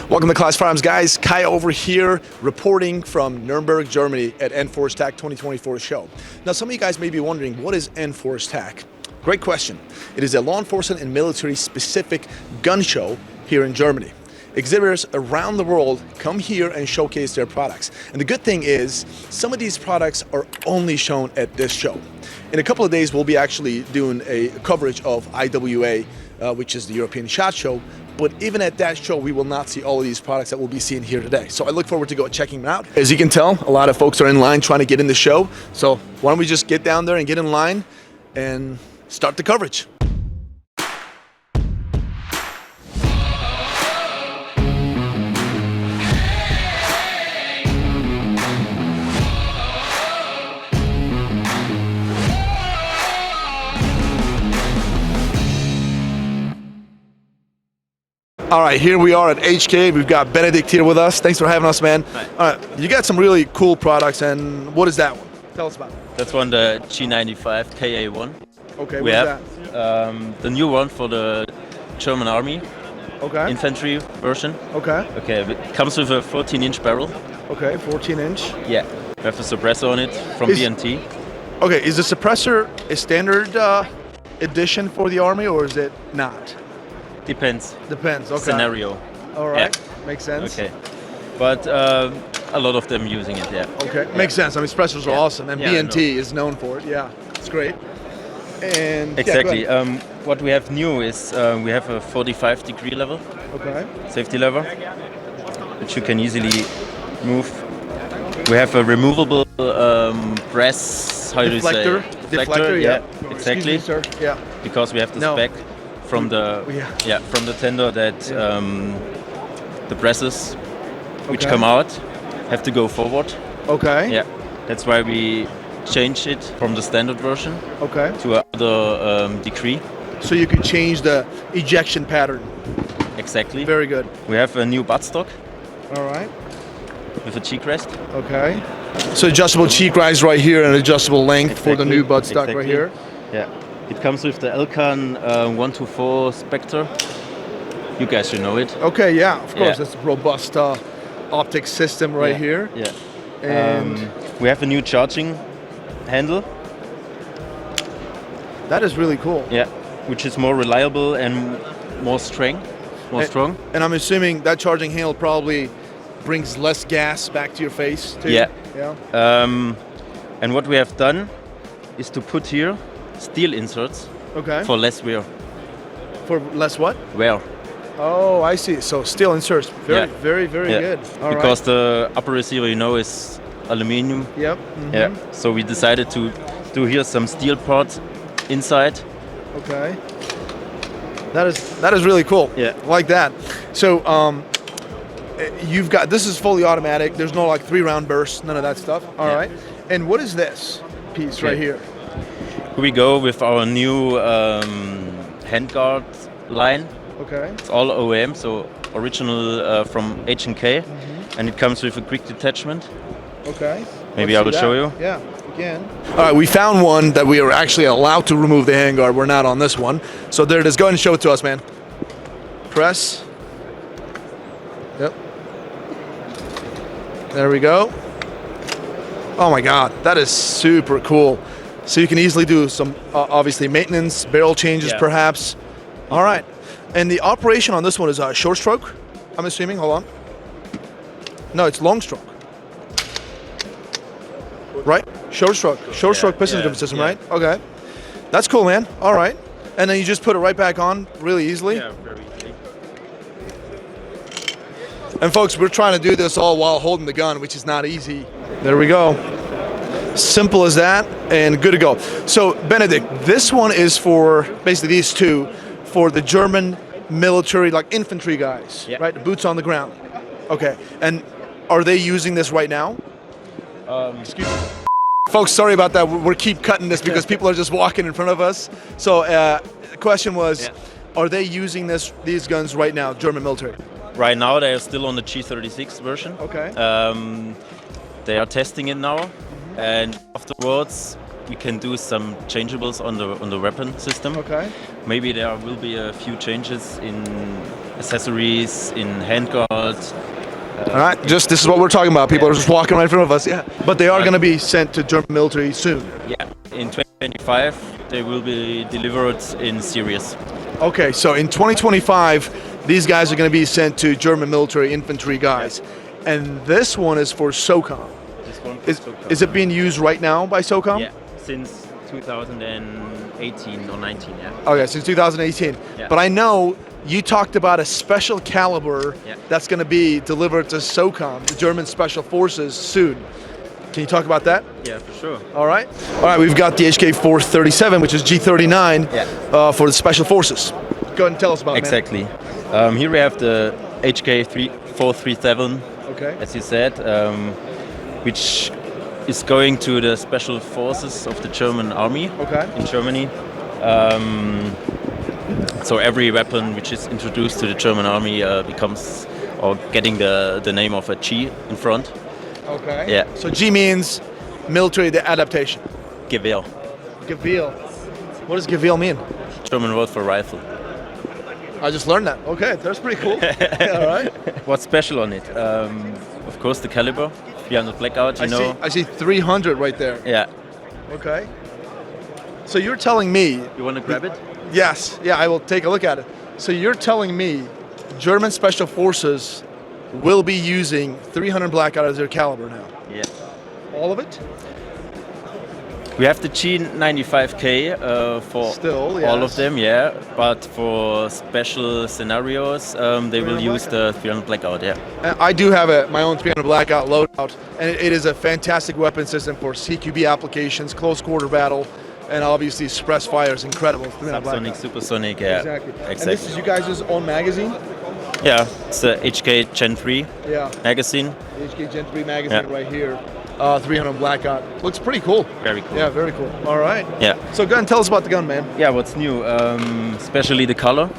Welcome to Zastava Arms, guys. Kai over here reporting from Nuremberg, Germany at A-TEC 2024 show. Now, some of you guys may be wondering, what is A-TEC? Great question. It is a law enforcement and military specific gun show here in Germany. Exhibitors around the world come here and showcase their products. And the good thing is, some of these products are only shown at this show. In a couple of days, we'll be actually doing a coverage of IWA, which is the European SHOT Show. But even at that show, we will not see all of these products that we'll be seeing here today. So I look forward to checking them out. As you can tell, a lot of folks are in line trying to get in the show. So why don't we just get down there and get in line and start the coverage. All right, here we are at HK. We've got Benedict here with us. Thanks for having us, man. Hi. All right, you got some really cool products, and what is that one? Tell us about it. That's one, the G95 KA1. Okay, We what's have that? the new one for the German Army Okay, infantry version. okay, Okay, it comes with a 14-inch barrel. okay, 14-inch. Yeah, we have a suppressor on it from Is- BNT. Okay, is the suppressor a standard edition for the Army, or is it not? Depends. Depends, okay. Scenario. All right, makes sense. Okay, but a lot of them using it. Yeah. Okay, Yeah. makes sense. I mean, suppressors are Yeah. awesome, and Yeah, I BNT is known for it. Yeah, it's great. And Exactly. Yeah, go What we have new is we have a 45-degree level, ahead. safety lever, which you can easily move. We have a removable brass, how do you say? Deflector, yeah. Exactly. Excuse me, sir. Yeah. Because we have the No. spec from the Yeah. from the tender that the presses which Okay. come out have to go forward. Okay. Yeah, that's why we changed it from the standard version Okay. to another degree. So you can change the ejection pattern. Exactly. Very good. We have a new buttstock All right. with a cheek rest. Okay. So adjustable cheek rise right here and adjustable length for the Exactly. new buttstock right Exactly. here. Yeah. It comes with the Elcan 124 Spectre. You guys should know it. Okay, yeah, of course. Yeah. That's a robust optic system right Yeah. here. Yeah. And We have a new charging handle. that is really cool. Yeah, which is more reliable and more strong. Strong. And I'm assuming that charging handle probably brings less gas back to your face too. Yeah. Yeah. And what we have done is to put here steel inserts Okay. for less wear. For less what? Wear. Oh, I see. So steel inserts. Very, Yeah. very, very Yeah. good. All right. Because the upper receiver, you know, is aluminum. Yep. Mhm. Yeah. So we decided to do here some steel parts inside. Okay. That is really cool. Yeah. I like that. So you've got, this is fully automatic. There's no like 3-round bursts, none of that stuff. All Yeah. right. And what is this piece right Okay. here? Here we go with our new handguard line. Okay. It's all OEM, so original from H&K, and it comes with a quick detachment. Okay. Maybe Let's I will see show that. you. Yeah, again. All right, we found one that we are actually allowed to remove the handguard. We're not on this one. So there it is. Go ahead and show it to us, man. Press. Yep. There we go. Oh my God, that is super cool. So you can easily do some, obviously, maintenance, barrel changes Yeah. perhaps. All right. And the operation on this one is short stroke, I'm assuming. Hold on. No, it's long stroke. Right? Short stroke. Short stroke piston yeah, driven system, yeah. right? Okay. That's cool, man. All right. And then you just put it right back on really easily. Yeah, very easy. And folks, we're trying to do this all while holding the gun, which is not easy. There we go. Simple as that, and good to go. So, Benedict, this one is for, basically these two, for the German military, like infantry guys, Yeah. right? The boots on the ground. Okay. And are they using this right now? Excuse me. Folks, sorry about that. We're keep cutting this because people are just walking in front of us. So, the question was, Yeah. are they using these guns right now, German military? Right now they are still on the G36 version. Okay. They are testing it now, and afterwards we can do some changeables on the weapon system. Okay. Maybe there will be a few changes in accessories, in handguards. All right, this is what we're talking about. People are just walking right in front of us. Yeah, but they are going to be sent to German military soon. Yeah, in 2025 they will be delivered in series. Okay, so in 2025, these guys are going to be sent to German military infantry guys, and this one is for SOCOM. This one for SOCOM. Is it being used right now by SOCOM? Yeah, since 2018 or 19. Yeah. Okay, since 2018. Yeah. But I know you talked about a special caliber that's going to be delivered to SOCOM, the German Special Forces, soon. Can you talk about that? Yeah, for sure. All right. All right, we've got the HK437, which is G39 for the Special Forces. Go ahead and tell us about it, man. Exactly. Here we have the HK437, as you said, which is going to the Special Forces of the German Army in Germany. So every weapon which is introduced to the German Army becomes, or getting the name of a G in front. Okay. Yeah. So G means military adaptation. Gewehr. Gewehr. What does Gewehr mean? German word for rifle. I just learned that. Okay, that's pretty cool. All right. What's special on it? Of course, the caliber. 300 blackout, you know. I see 300 right there. Yeah. Okay. So you're telling me... You want to grab it? Yes. Yeah, I will take a look at it. So you're telling me German Special Forces will be using 300 blackout as their caliber now? Yeah. All of it? We have the G95K for all of them, yeah. But for special scenarios, they will use the 300 blackout, yeah. I do have my own 300 blackout loadout, and it is a fantastic weapon system for CQB applications, close quarter battle, and obviously suppress fire is incredible. Subsonic, supersonic, yeah. Exactly. And this is you guys' own magazine? Yeah, it's the HK Gen 3 magazine. The HK Gen 3 magazine right here. 300 blackout. Looks pretty cool. Very cool. Yeah, very cool. All right. Yeah. So go ahead and tell us about the gun, man. Yeah, what's new? Especially the color.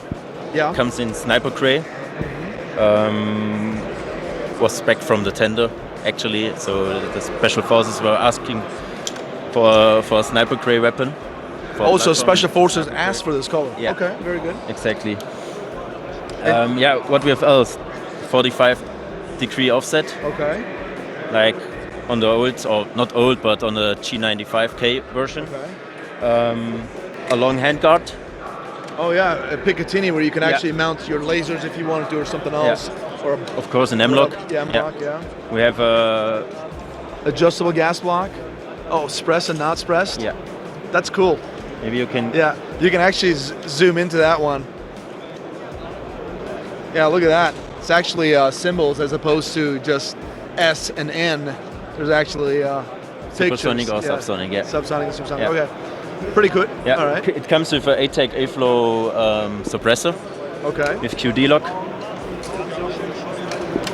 Yeah. Comes in sniper gray. Was spec from the tender, actually. So the special forces were asking for a sniper gray weapon. Also, special forces asked for this color. Yeah. Okay, very good. Exactly. Yeah, what we have else? 45-degree offset. Okay. Like on the old, or not old, but on the G95K version. Okay. A long handguard. Oh yeah, a Picatinny where you can actually mount your lasers if you want to, or something else. Or of course, an M-lock. Yeah, M-lock, yeah. We have a adjustable gas block. Oh, express and not expressed. Yeah. That's cool. Maybe you can. Yeah, you can actually zoom into that one. Yeah, look at that. It's actually symbols as opposed to just S and N. There's actually Supersonic pictures. or subsonic, yeah. Subsonic and supersonic. Yeah. Okay. Pretty good. Yeah. All right. It comes with an A-TEC A-Flow suppressor. Okay. With QD lock.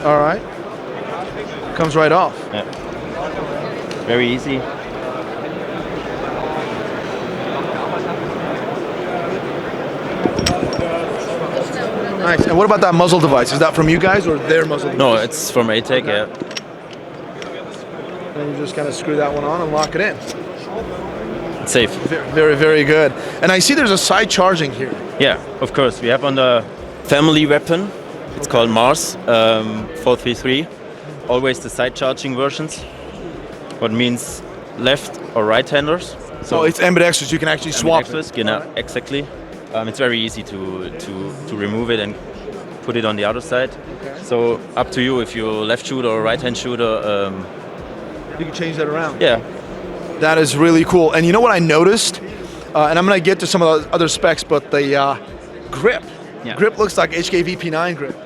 All right. Comes right off. Yeah. Very easy. Nice. And what about that muzzle device? Is that from you guys or their muzzle device? No, it's from A-TEC, yeah. And you just kind of screw that one on and lock it in. It's safe. Very, very good. And I see there's a side charging here. Yeah, of course. We have on the family weapon, it's called Mars 433. Always the side charging versions. What means left or right-handers. So it's ambidextrous. You can actually swap it. Genau, exactly. It's very easy to remove it and put it on the other side. Okay. So up to you if you're left shooter or right-hand shooter. You can change that around. Yeah. That is really cool. And you know what I noticed? And I'm going to get to some of the other specs, but the grip. Yeah. Grip looks like HK VP9 grip.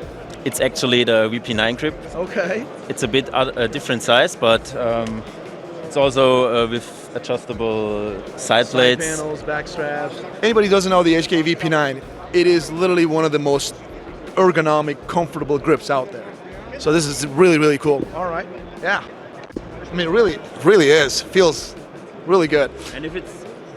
It's actually the VP9 grip. Okay. It's a bit a different size, but it's also with adjustable side plates. Side panels, back straps. Anybody who doesn't know the HK VP9, it is literally one of the most ergonomic, comfortable grips out there. So this is really, really cool. All right. Yeah. I mean, it really is. Feels really good. And if it's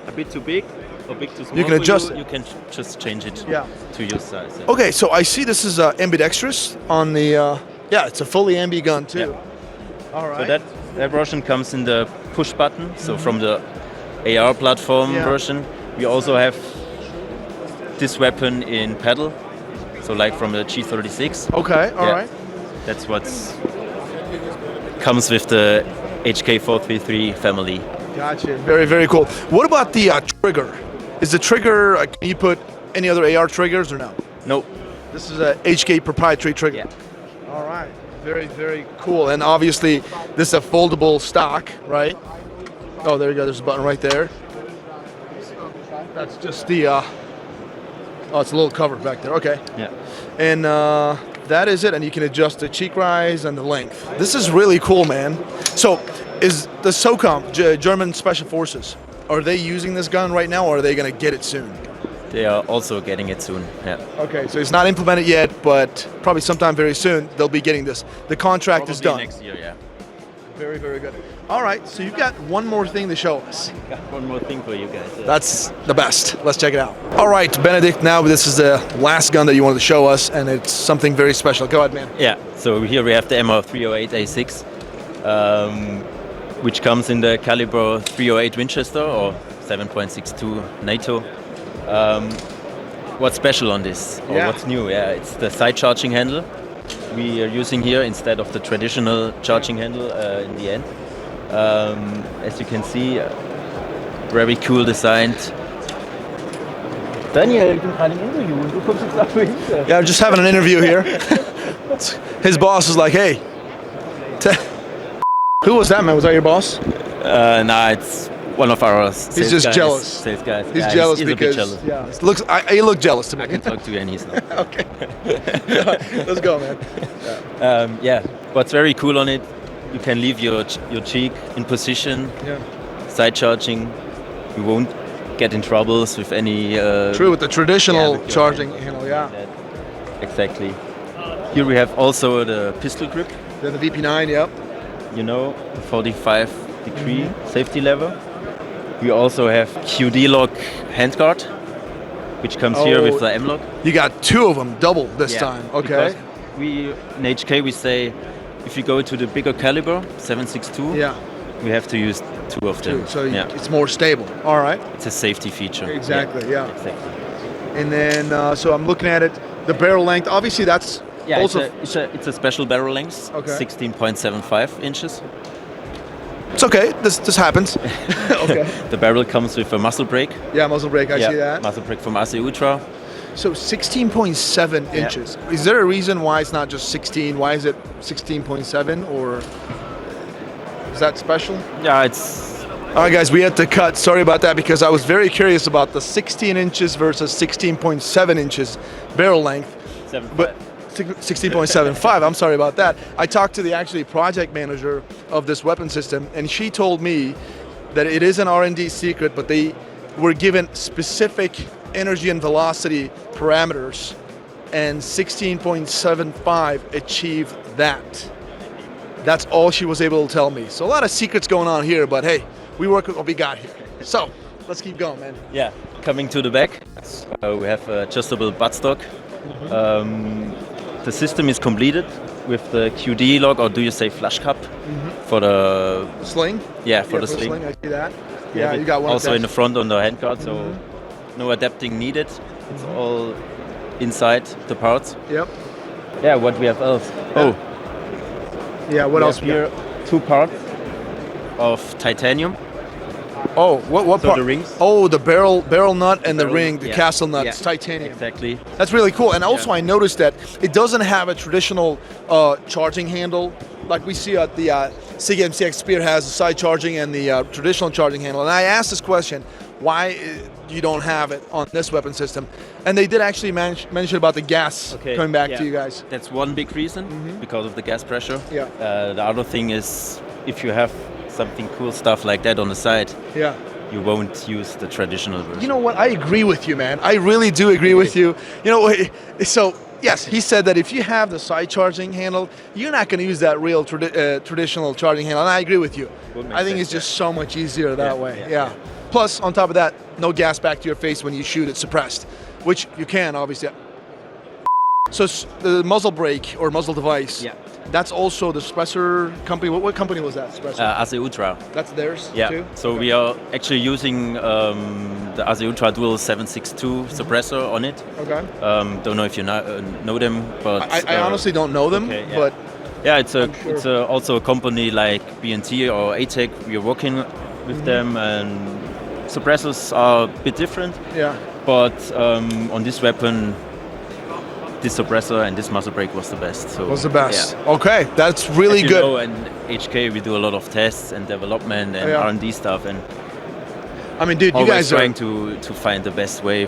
a bit too big or big too small, you can adjust it. You can just change it to your size. Yeah. Okay, so I see this is ambidextrous on the. It's a fully ambi gun too. Yeah. All right. So that version comes in the push button. So from the AR platform Yeah. version. We also have this weapon in pedal, so like from the G36. Okay, all Yeah. right. That's what comes with the HK433 family. Gotcha. Very, very cool. What about the trigger? Is the trigger, can you put any other AR triggers or no? No. This is a HK proprietary trigger. Yeah. All right. Very, very cool. And obviously, this is a foldable stock, right? Oh, there you go. There's a button right there. That's just the, oh, it's a little cover back there. Okay. Yeah. And that is it. And you can adjust the cheek rise and the length. This is really cool, man. So, is the SOCOM, German Special Forces, are they using this gun right now, or are they going to get it soon? They are also getting it soon. Yeah. Okay, so it's not implemented yet, but probably sometime very soon they'll be getting this. The contract is done. Next year, yeah. Very, very good. All right, so you've got one more thing to show us. Got one more thing for you guys. That's the best. Let's check it out. All right, Benedict, now this is the last gun that you wanted to show us, and it's something very special. Go ahead, man. Yeah, so here we have the MR308 A6, which comes in the caliber 308 Winchester or 7.62 NATO. What's special on this, or Yeah. what's new? Yeah, it's the side charging handle we are using here instead of the traditional charging handle in the end. As you can see, very cool designed. Daniel, ich bin gerade im Interview und du kommst jetzt auch hinter. Yeah, I'm just having an interview here. His boss is like, hey, who was that, man? Was that your boss? Nah, it's one of our sales He's just guys, jealous. Sales guys. He's Yeah, jealous he's because a bit jealous. yeah, it looks. You look jealous to me. I can talk to you and he's not. Okay, let's go, man. Yeah, what's very cool on it, you can leave your cheek in position, Yeah. side charging. You won't get in troubles with any. True, with the traditional with your charging hand. handle, yeah. Exactly. Here we have also the pistol grip. Then the VP9, yep. You know, 45-degree safety level. We also have QD lock handguard, which comes here with the M lock. You got two of them, double this time. Okay. Because we in HK we say if you go to the bigger caliber 7.62, Yeah. we have to use two of them. So yeah. it's more stable. All right. It's a safety feature. Exactly, yeah. Exactly. And then, so I'm looking at it. The barrel length, obviously, that's Yeah, also. it's a special barrel length, Okay. 16.75 inches. It's okay. This happens. Okay. The barrel comes with a muzzle brake. Yeah, muzzle brake. I see that. Muzzle brake from AC Ultra. So 16.7 inches. Is there a reason why it's not just 16? Why is it 16.7, or is that special? Yeah, it's All right, guys, we had to cut. Sorry about that, because I was very curious about the 16 inches versus 16.7 inches barrel length. 7. But 16.75, I'm sorry about that. I talked to the actually project manager of this weapon system, and she told me that it is an R&D secret, but they were given specific energy and velocity parameters, and 16.75 achieved that. That's all she was able to tell me. So a lot of secrets going on here, but hey, we work with what we got here. So let's keep going, man. Yeah, coming to the back, we have adjustable buttstock. The system is completed with the QD lock, or do you say flush cup, for the Sling? yeah for the sling. I see that. We Yeah, have you it got one. also of in the those. front on the handguard, so no adapting needed. It's all inside the parts. Yep. Yeah, what we have else? Oh, Yeah, what we else? have here? 2 parts of titanium. Oh, what So part? the rings. Oh, the barrel nut and the barrel- ring, the yeah. castle nut. Yeah. It's titanium. Exactly. That's really cool. And also, Yeah. I noticed that it doesn't have a traditional charging handle like we see at the SIG MCX Spear has the side charging and the traditional charging handle. And I asked this question, why you don't have it on this weapon system? And they did actually mention about the gas coming back to you guys. That's one big reason, because of the gas pressure. Yeah. The other thing is, if you have something cool stuff like that on the side, Yeah. you won't use the traditional version. You know what? I agree with you, man. I really do agree with you. You know, so yes, he said that if you have the side charging handle, you're not going to use that real traditional charging handle. And I agree with you. Would make I think sense, it's just so much easier that Yeah, way. yeah, Yeah. Plus, on top of that, no gas back to your face when you shoot it suppressed, which you can, obviously. So the muzzle brake or muzzle device. Yeah. That's also the suppressor company. What company was that? Suppressor. AZ Ultra. That's theirs Yeah. too. So Okay. we are actually using the AZ Ultra Dual 762 suppressor on it. Okay. Don't know if you know them, but I honestly don't know them, okay, yeah. but yeah, it's sure. also a company like B&T or A-TEC. We are working with them, and suppressors are a bit different. yeah. But on this weapon, this suppressor and this muzzle brake was the best. So Was the best. Yeah. Okay, that's really As you good. know, and HK we do a lot of tests and development and Yeah. R&D stuff, and I mean, dude, you always guys are. trying to find the best way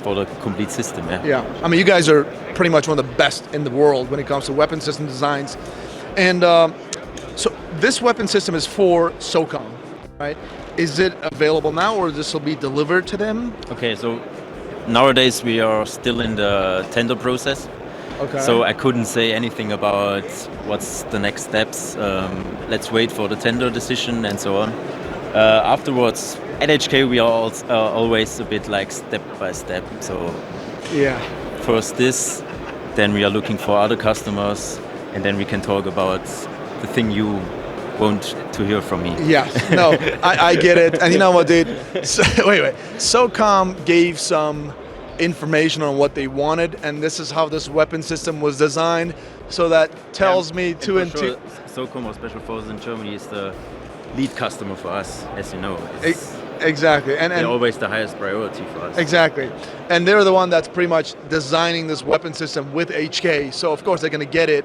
for the complete system. Yeah. Yeah, I mean, you guys are pretty much one of the best in the world when it comes to weapon system designs. And so this weapon system is for SOCOM, right? Is it available now, or this will be delivered to them? Okay, so nowadays we are still in the tender process. Okay. So I couldn't say anything about what's the next steps. Let's wait for the tender decision and so on. Afterwards, at HK we are always a bit like step by step. So yeah. first this, then we are looking for other customers, and then we can talk about the thing you want to hear from me. Yeah, no, I get it. And you know what, dude? So, wait. SOCOM gave some information on what they wanted, and this is how this weapon system was designed. So that tells me two and two. SOCOM or Special Forces in Germany is the lead customer for us, as you know. Exactly, and They're always the highest priority for us. exactly, and they're the one that's pretty much designing this weapon system with HK. So of course they're going to get it,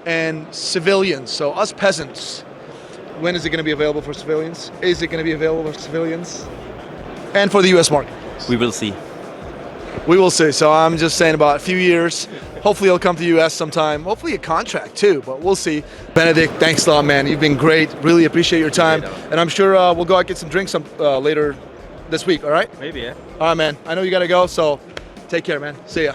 and civilians. So us peasants. When is it going to be available for civilians? Is it going to be available for civilians? And for the U.S. market? We will see. We will see. So I'm just saying about a few years. Hopefully it'll come to the U.S. sometime. Hopefully a contract too, but we'll see. Benedict, thanks a lot, man. You've been great. Really appreciate your time. And I'm sure we'll go out and get some drinks later this week, all right? Maybe, yeah. All right, man. I know you got to go, so take care, man. See ya.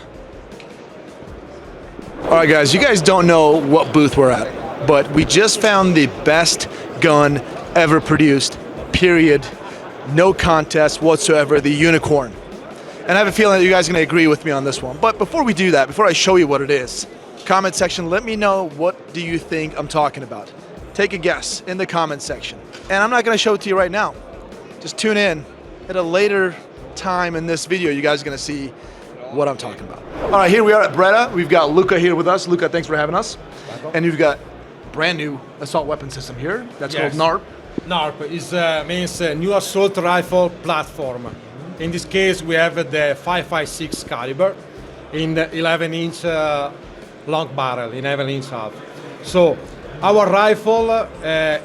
All right, guys. You guys don't know what booth we're at, but we just found the best gun ever produced, period. No contest whatsoever, the Unicorn. And I have a feeling that you guys are going to agree with me on this one. But before we do that, before I show you what it is, comment section, let me know what do you think I'm talking about. Take a guess in the comment section. And I'm not going to show it to you right now. Just tune in at a later time in this video. You guys are going to see what I'm talking about. All right, here we are at Beretta. We've got Luca here with us. Luca, thanks for having us. And you've got brand new assault weapon system here. That's Yes. called NARP. NARP means new assault rifle platform. In this case, we have the 5.56 caliber in the 11-inch long barrel, in 11-inch half. So our rifle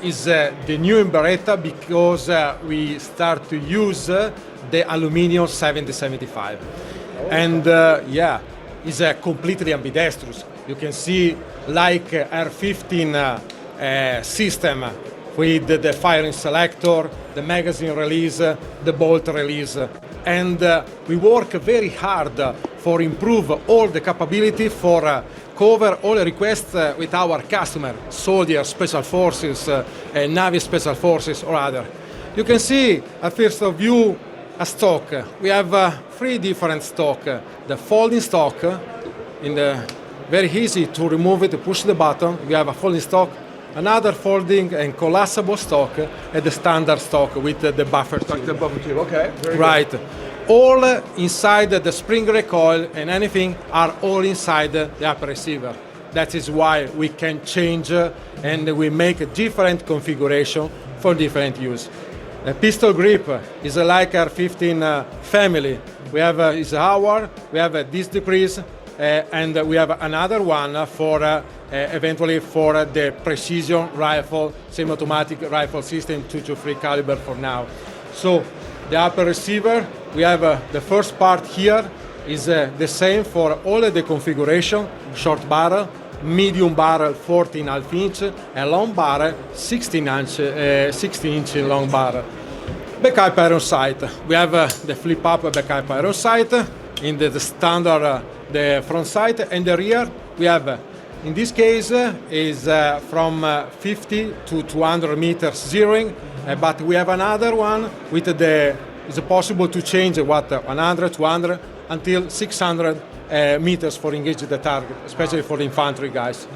is the new in Beretta because we start to use the aluminum 7075. And it's completely ambidextrous. You can see like R15 system with the firing selector, the magazine release, the bolt release. And we work very hard for improve all the capability for cover all the requests with our customer, soldiers, special forces, Navy special forces or other. You can see at first view a stock. We have 3 different stock. The folding stock, very easy to remove it, to push the button. We have a folding stock, another folding and collapsible stock, and the standard stock with the buffer tube. The buffer tube, okay. Very Right. All inside the spring recoil and anything are all inside the upper receiver. That is why we can change and we make a different configuration for different use. The pistol grip is like our 15 family. We have we have this decrease, and we have another one for eventually for the precision rifle, semi-automatic rifle system 223 caliber for now. So the upper receiver, we have the first part here is the same for all the configuration: short barrel, medium barrel 14.5 inch, and long barrel 16 inch long barrel. Backup iron sight. We have the flip up backup iron sight in the standard the front sight, and the rear we have in this case is from 50 to 200 meters zeroing, but we have another one with it's possible to change 100, 200 until 600 meters for engage the target, especially for the infantry guys.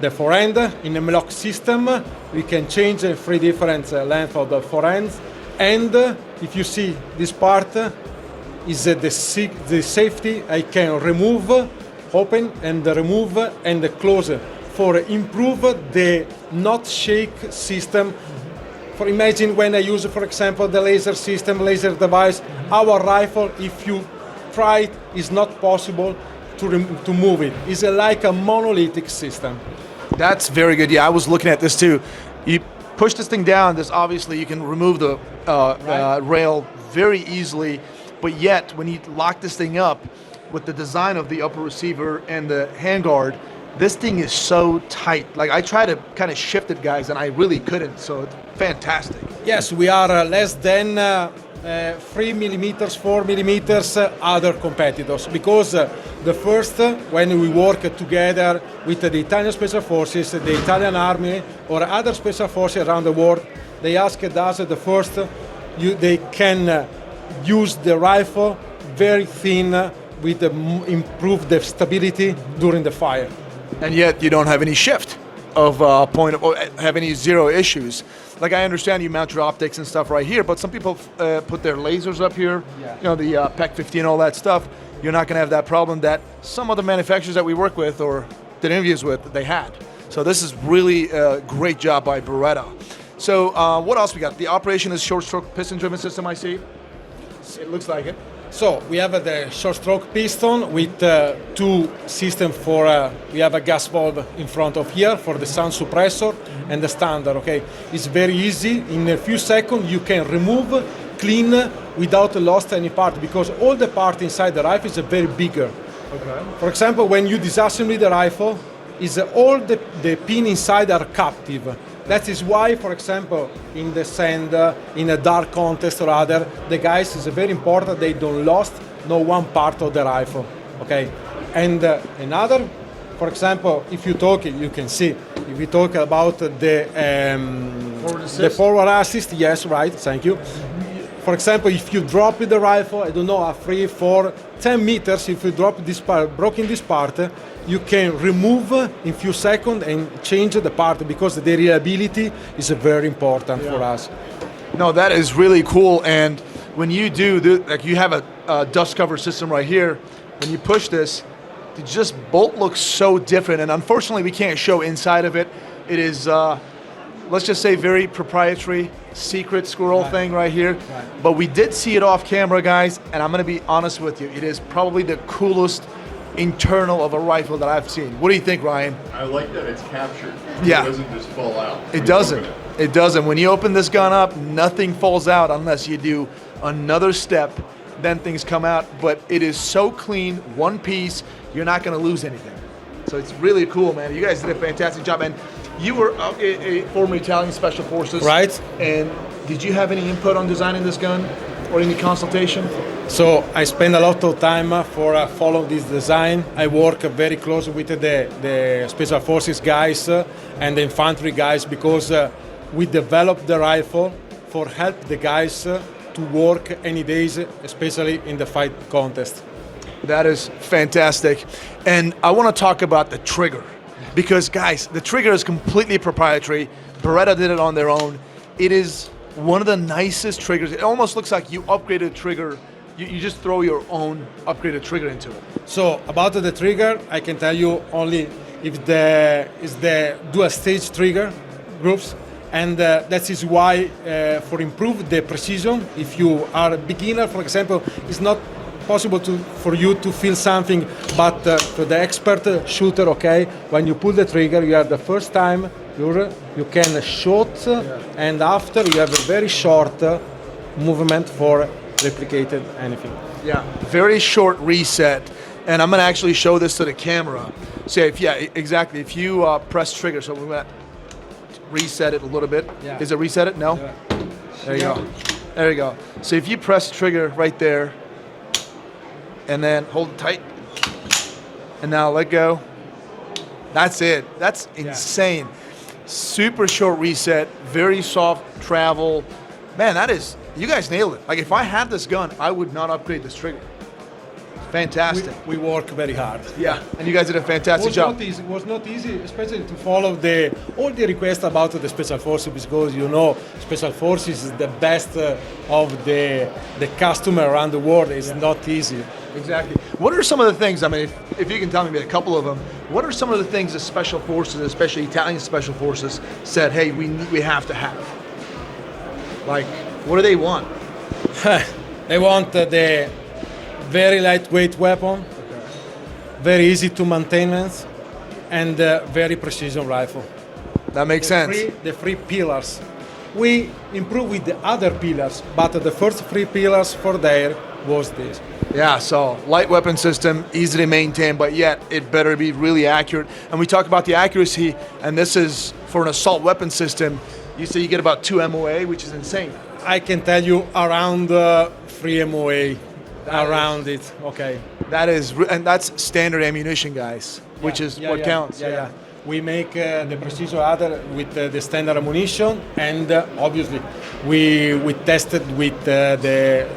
The forend, in the lock system, we can change 3 different lengths of the forends. And if you see this part, is the safety. I can remove, open and remove and close for improve the not shake system. For imagine when I use, for example, the laser system, laser device, our rifle, if you try it, is not possible to move it. It's like a monolithic system. That's very good. Yeah, I was looking at this too. You push this thing down, this obviously you can remove the rail very easily, but yet when you lock this thing up with the design of the upper receiver and the handguard, this thing is so tight. Like I try to kind of shift it, guys, and I really couldn't, so it's fantastic. Yes, we are less than 3 millimeters, 4 millimeters other competitors, because the first, when we work together with the Italian Special Forces, the Italian Army, or other Special Forces around the world, they asked us the first, they can use the rifle very thin with improve the stability during the fire. And yet you don't have any shift of point of, or have any zero issues. Like I understand you mount your optics and stuff right here, but some people put their lasers up here, you know, the PEC 50 and all that stuff. You're not gonna have that problem that some other manufacturers that we work with or did interviews with, they had. So this is really a great job by Beretta. So what else we got? The operation is short stroke piston driven system, I see. It looks like it. So we have the short stroke piston with 2 systems for, we have a gas valve in front of here for the sound suppressor and the standard, okay? It's very easy. In a few seconds you can remove, clean without lost any part, because all the part inside the rifle is very bigger. Okay. For example, when you disassemble the rifle, is all the pin inside are captive. That is why, for example, in the sand, in a dark contest or other, the guys is very important. They don't lost no one part of the rifle, okay? And another, for example, if you talk, you can see. If we talk about the forward assist, yes, right. Thank you. For example, if you drop the rifle, I don't know, 3, 4, 10 meters, if you drop this part, broken this part, you can remove in few seconds and change the part, because the reliability is very important for us. No, that is really cool. And when you do, like you have a dust cover system right here, when you push this, the just bolt looks so different. And unfortunately, we can't show inside of it. It is, let's just say, very proprietary, secret squirrel thing right here. Right. But we did see it off camera, guys, and I'm gonna be honest with you. It is probably the coolest internal of a rifle that I've seen. What do you think, Ryan? I like that it's captured. Yeah. It doesn't just fall out. It doesn't. It doesn't. When you open this gun up, nothing falls out unless you do another step, then things come out. But it is so clean, one piece, you're not gonna lose anything. So it's really cool, man. You guys did a fantastic job. And you were a former Italian Special Forces. Right. And did you have any input on designing this gun or any consultation? So I spend a lot of time for follow this design. I work very close with the Special Forces guys and the infantry guys, because we developed the rifle for help the guys to work any days, especially in the fight contest. That is fantastic. And I want to talk about the trigger, because guys, the trigger is completely proprietary. Beretta did it on their own. It is one of the nicest triggers. It almost looks like you upgraded a trigger. You just throw your own upgraded trigger into it. So about the trigger, I can tell you only if the dual stage trigger groups, and that is why for improve the precision, if you are a beginner, for example, it's not possible for you to feel something, but for the expert shooter, okay, when you pull the trigger, you have the first time you can shoot, and after you have a very short movement for replicated anything. Yeah, very short reset. And I'm gonna actually show this to the camera. So exactly. If you press trigger, so we're gonna reset it a little bit. Yeah. Is it reset it? No? Yeah. There you go. There you go. So if you press trigger right there, and then hold it tight, and now let go. That's it. That's insane. Super short reset, very soft travel. Man, that is, you guys nailed it. Like if I had this gun, I would not upgrade this trigger. Fantastic. We work very hard. Yeah, and you guys did a fantastic job. It was not easy, especially to follow all the requests about the Special Forces, because Special Forces is the best of the customer around the world. It's not easy. Exactly. What are some of the things, I mean, if you can tell me a couple of them, what are some of the things the Special Forces, especially Italian Special Forces, said, hey, we have to have? Like, what do they want? They want the very lightweight weapon, very easy to maintenance, and very precision rifle. That makes sense. The three pillars. We improve with the other pillars, but the first three pillars for there was this. Yeah, so light weapon system, easy to maintain, but yet it better be really accurate. And we talk about the accuracy, and this is for an assault weapon system. You say you get about 2 MOA, which is insane. I can tell you around 3 MOA, around it. Okay. And that's standard ammunition, guys, which is what counts. Yeah. We make the precision adder with the standard ammunition, and obviously we tested with the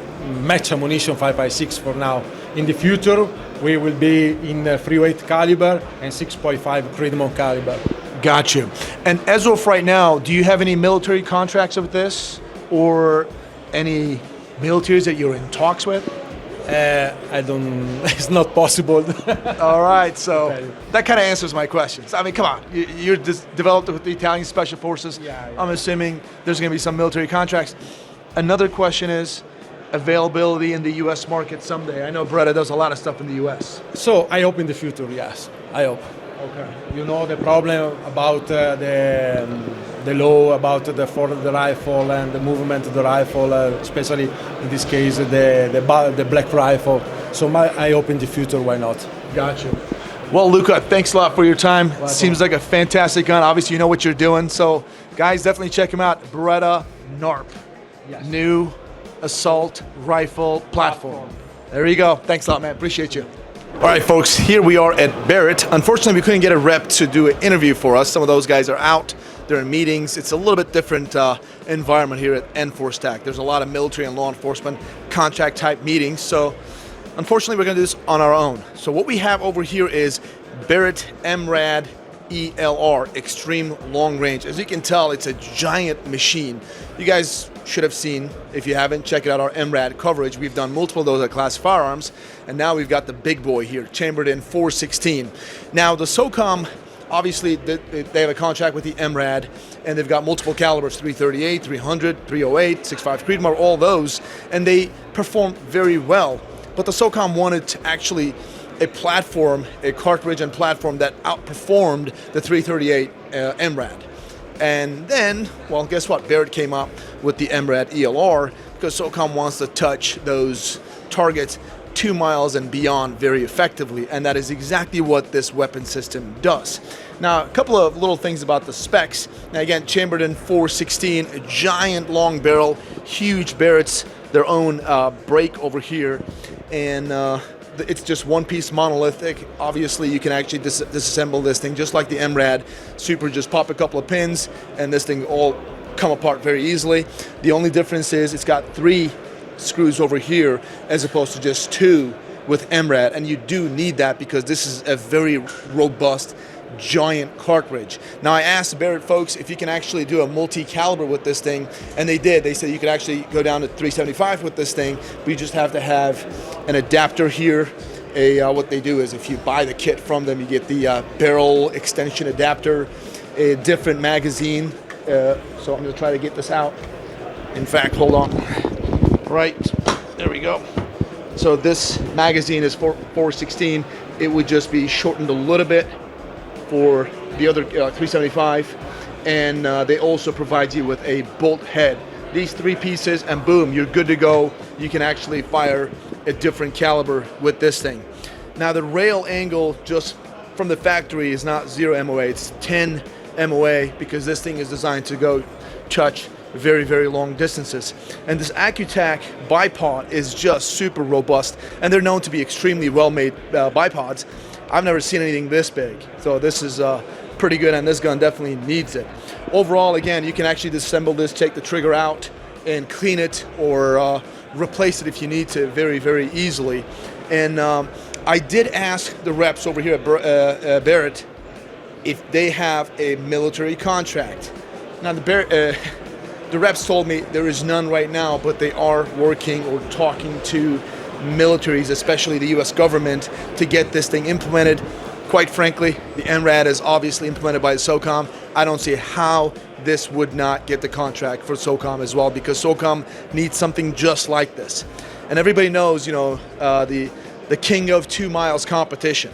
match ammunition 5.56 for now. In the future, we will be in 308 caliber and 6.5 Creedmoor caliber. Got you. And as of right now, do you have any military contracts with this, or any militaries that you're in talks with? I don't. It's not possible. All right, so that kind of answers my questions. I mean, come on, you're developed with the Italian Special Forces. Yeah. I'm assuming there's going to be some military contracts. Another question is availability in the U.S. market someday. I know Beretta does a lot of stuff in the U.S. So I hope in the future, yes. I hope. Okay. You know the problem about the law about for the rifle and the movement of the rifle, especially in this case the black rifle. So I hope in the future, why not? Gotcha. Well, Luca, thanks a lot for your time. Seems like a fantastic gun. Obviously, you know what you're doing. So, guys, definitely check him out. Beretta NARP. Yes. New assault rifle platform. There you go. Thanks a lot, man. Appreciate you. All right, folks, here we are at Barrett. Unfortunately, we couldn't get a rep to do an interview for us. Some of those guys are out. They're in meetings. It's a little bit different environment here at N4STAC. There's a lot of military and law enforcement contract type meetings. So unfortunately, we're going to do this on our own. So what we have over here is Barrett MRAD ELR, Extreme Long Range. As you can tell, it's a giant machine. You guys should have seen, if you haven't, check it out, our MRAD coverage. We've done multiple of those at Class Firearms, and now we've got the big boy here, chambered in 416. Now, the SOCOM, obviously, they have a contract with the MRAD, and they've got multiple calibers, 338, 300, 308, 6.5 Creedmoor, all those, and they perform very well. But the SOCOM wanted to actually a platform, a cartridge and platform that outperformed the 338 MRAD. And then, well, guess what? Barrett came up with the MRAD ELR because SOCOM wants to touch those targets 2 miles and beyond very effectively, and that is exactly what this weapon system does. Now, a couple of little things about the specs. Now, again, chambered in 416, a giant long barrel, huge Barretts, their own brake over here, and it's just one-piece monolithic. Obviously, you can actually disassemble this thing just like the MRAD. Super, just pop a couple of pins, and this thing all come apart very easily. The only difference is it's got 3 screws over here as opposed to just 2 with MRAD, and you do need that because this is a very robust giant cartridge. Now, I asked Barrett folks if you can actually do a multi-caliber with this thing, and they did. They said you could actually go down to 375 with this thing, but you just have to have an adapter here. What they do is if you buy the kit from them, you get the barrel extension adapter, a different magazine. So I'm going to try to get this out. In fact, hold on. Right, there we go. So this magazine is 416. It would just be shortened a little bit for the other 375, and they also provide you with a bolt head. These 3 pieces, and boom, you're good to go. You can actually fire a different caliber with this thing. Now, the rail angle just from the factory is not 0 MOA, it's 10 MOA because this thing is designed to go touch very, very long distances. And this A-TEC bipod is just super robust, and they're known to be extremely well-made bipods. I've never seen anything this big, so this is pretty good, and this gun definitely needs it. Overall, again, you can actually disassemble this, take the trigger out, and clean it or replace it if you need to very, very easily. And I did ask the reps over here at Barrett if they have a military contract. Now the reps told me there is none right now, but they are working or talking to militaries, especially the U.S. government, to get this thing implemented. Quite frankly, the NRAD is obviously implemented by the SOCOM. I don't see how this would not get the contract for SOCOM as well, because SOCOM needs something just like this. And everybody knows, the king of 2 miles competition.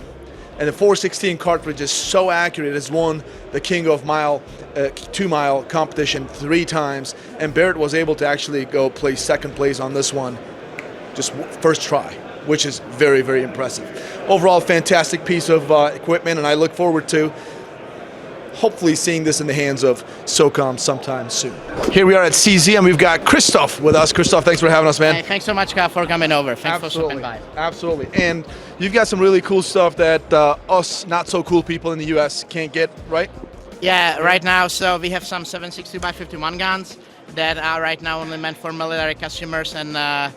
And the 416 cartridge is so accurate, it has won the king of 2 mile competition 3 times. And Barrett was able to actually go play second place on this one, just first try, which is very, very impressive. Overall, fantastic piece of equipment, and I look forward to hopefully seeing this in the hands of SOCOM sometime soon. Here we are at CZ, and we've got Christoph with us. Christoph, thanks for having us, man. Hey, thanks so much, Scott, for coming over. Thanks for stopping by. Absolutely. And you've got some really cool stuff that us not so cool people in the US can't get, right? Yeah, right now, so we have some 7.62x51 guns that are right now only meant for military customers and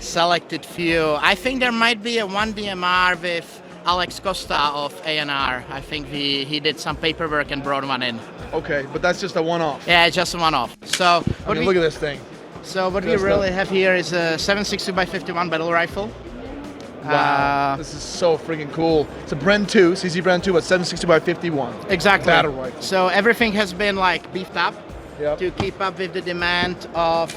selected few. I think there might be a 1 DMR with Alex Costa of A&R. I think he did some paperwork and brought one in. Okay, but that's just a one-off. Yeah, just a one-off. So look at this thing. So what we really have here is a 7.62x51 battle rifle. Wow, this is so freaking cool. It's a Bren 2, CZ Bren 2, but 7.62x51. Exactly. Battle rifle. So everything has been like beefed up to keep up with the demand of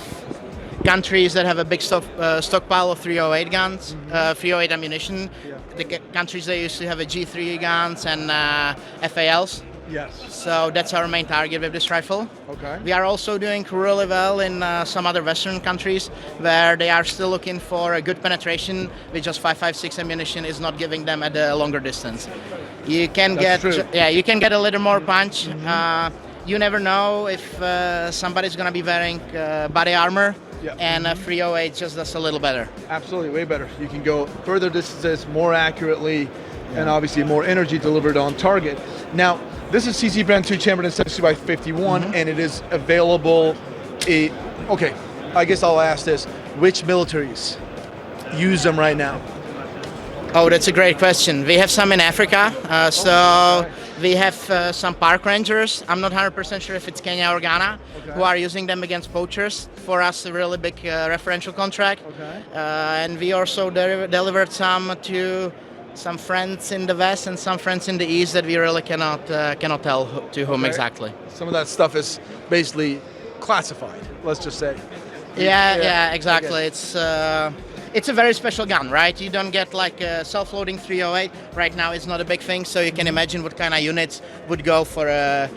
countries that have a big stockpile of 308 guns, 308 ammunition. Yeah. The countries that used to have a G3 guns and FALs. Yes. So that's our main target with this rifle. Okay. We are also doing really well in some other Western countries where they are still looking for a good penetration with just 5.56 ammunition is not giving them at a longer distance. You can you can get a little more punch. You never know if somebody's going to be wearing body armor. Yeah. And a 308 just does a little better. Absolutely, way better. You can go further distances more accurately and obviously more energy delivered on target. Now, this is CZ Brand 2 chambered in 7.62x51 and it is available. Okay, I guess I'll ask this. Which militaries use them right now? Oh, that's a great question. We have some in Africa. We have some park rangers. I'm not 100% sure if it's Kenya or Ghana who are using them against poachers. For us, a really big referential contract. Okay. And we also delivered some to some friends in the West and some friends in the East that we really cannot tell to whom exactly. Some of that stuff is basically classified, let's just say. Yeah, exactly. It's a very special gun, right? You don't get like a self-loading 308. Right now it's not a big thing, so you can imagine what kind of units would go for a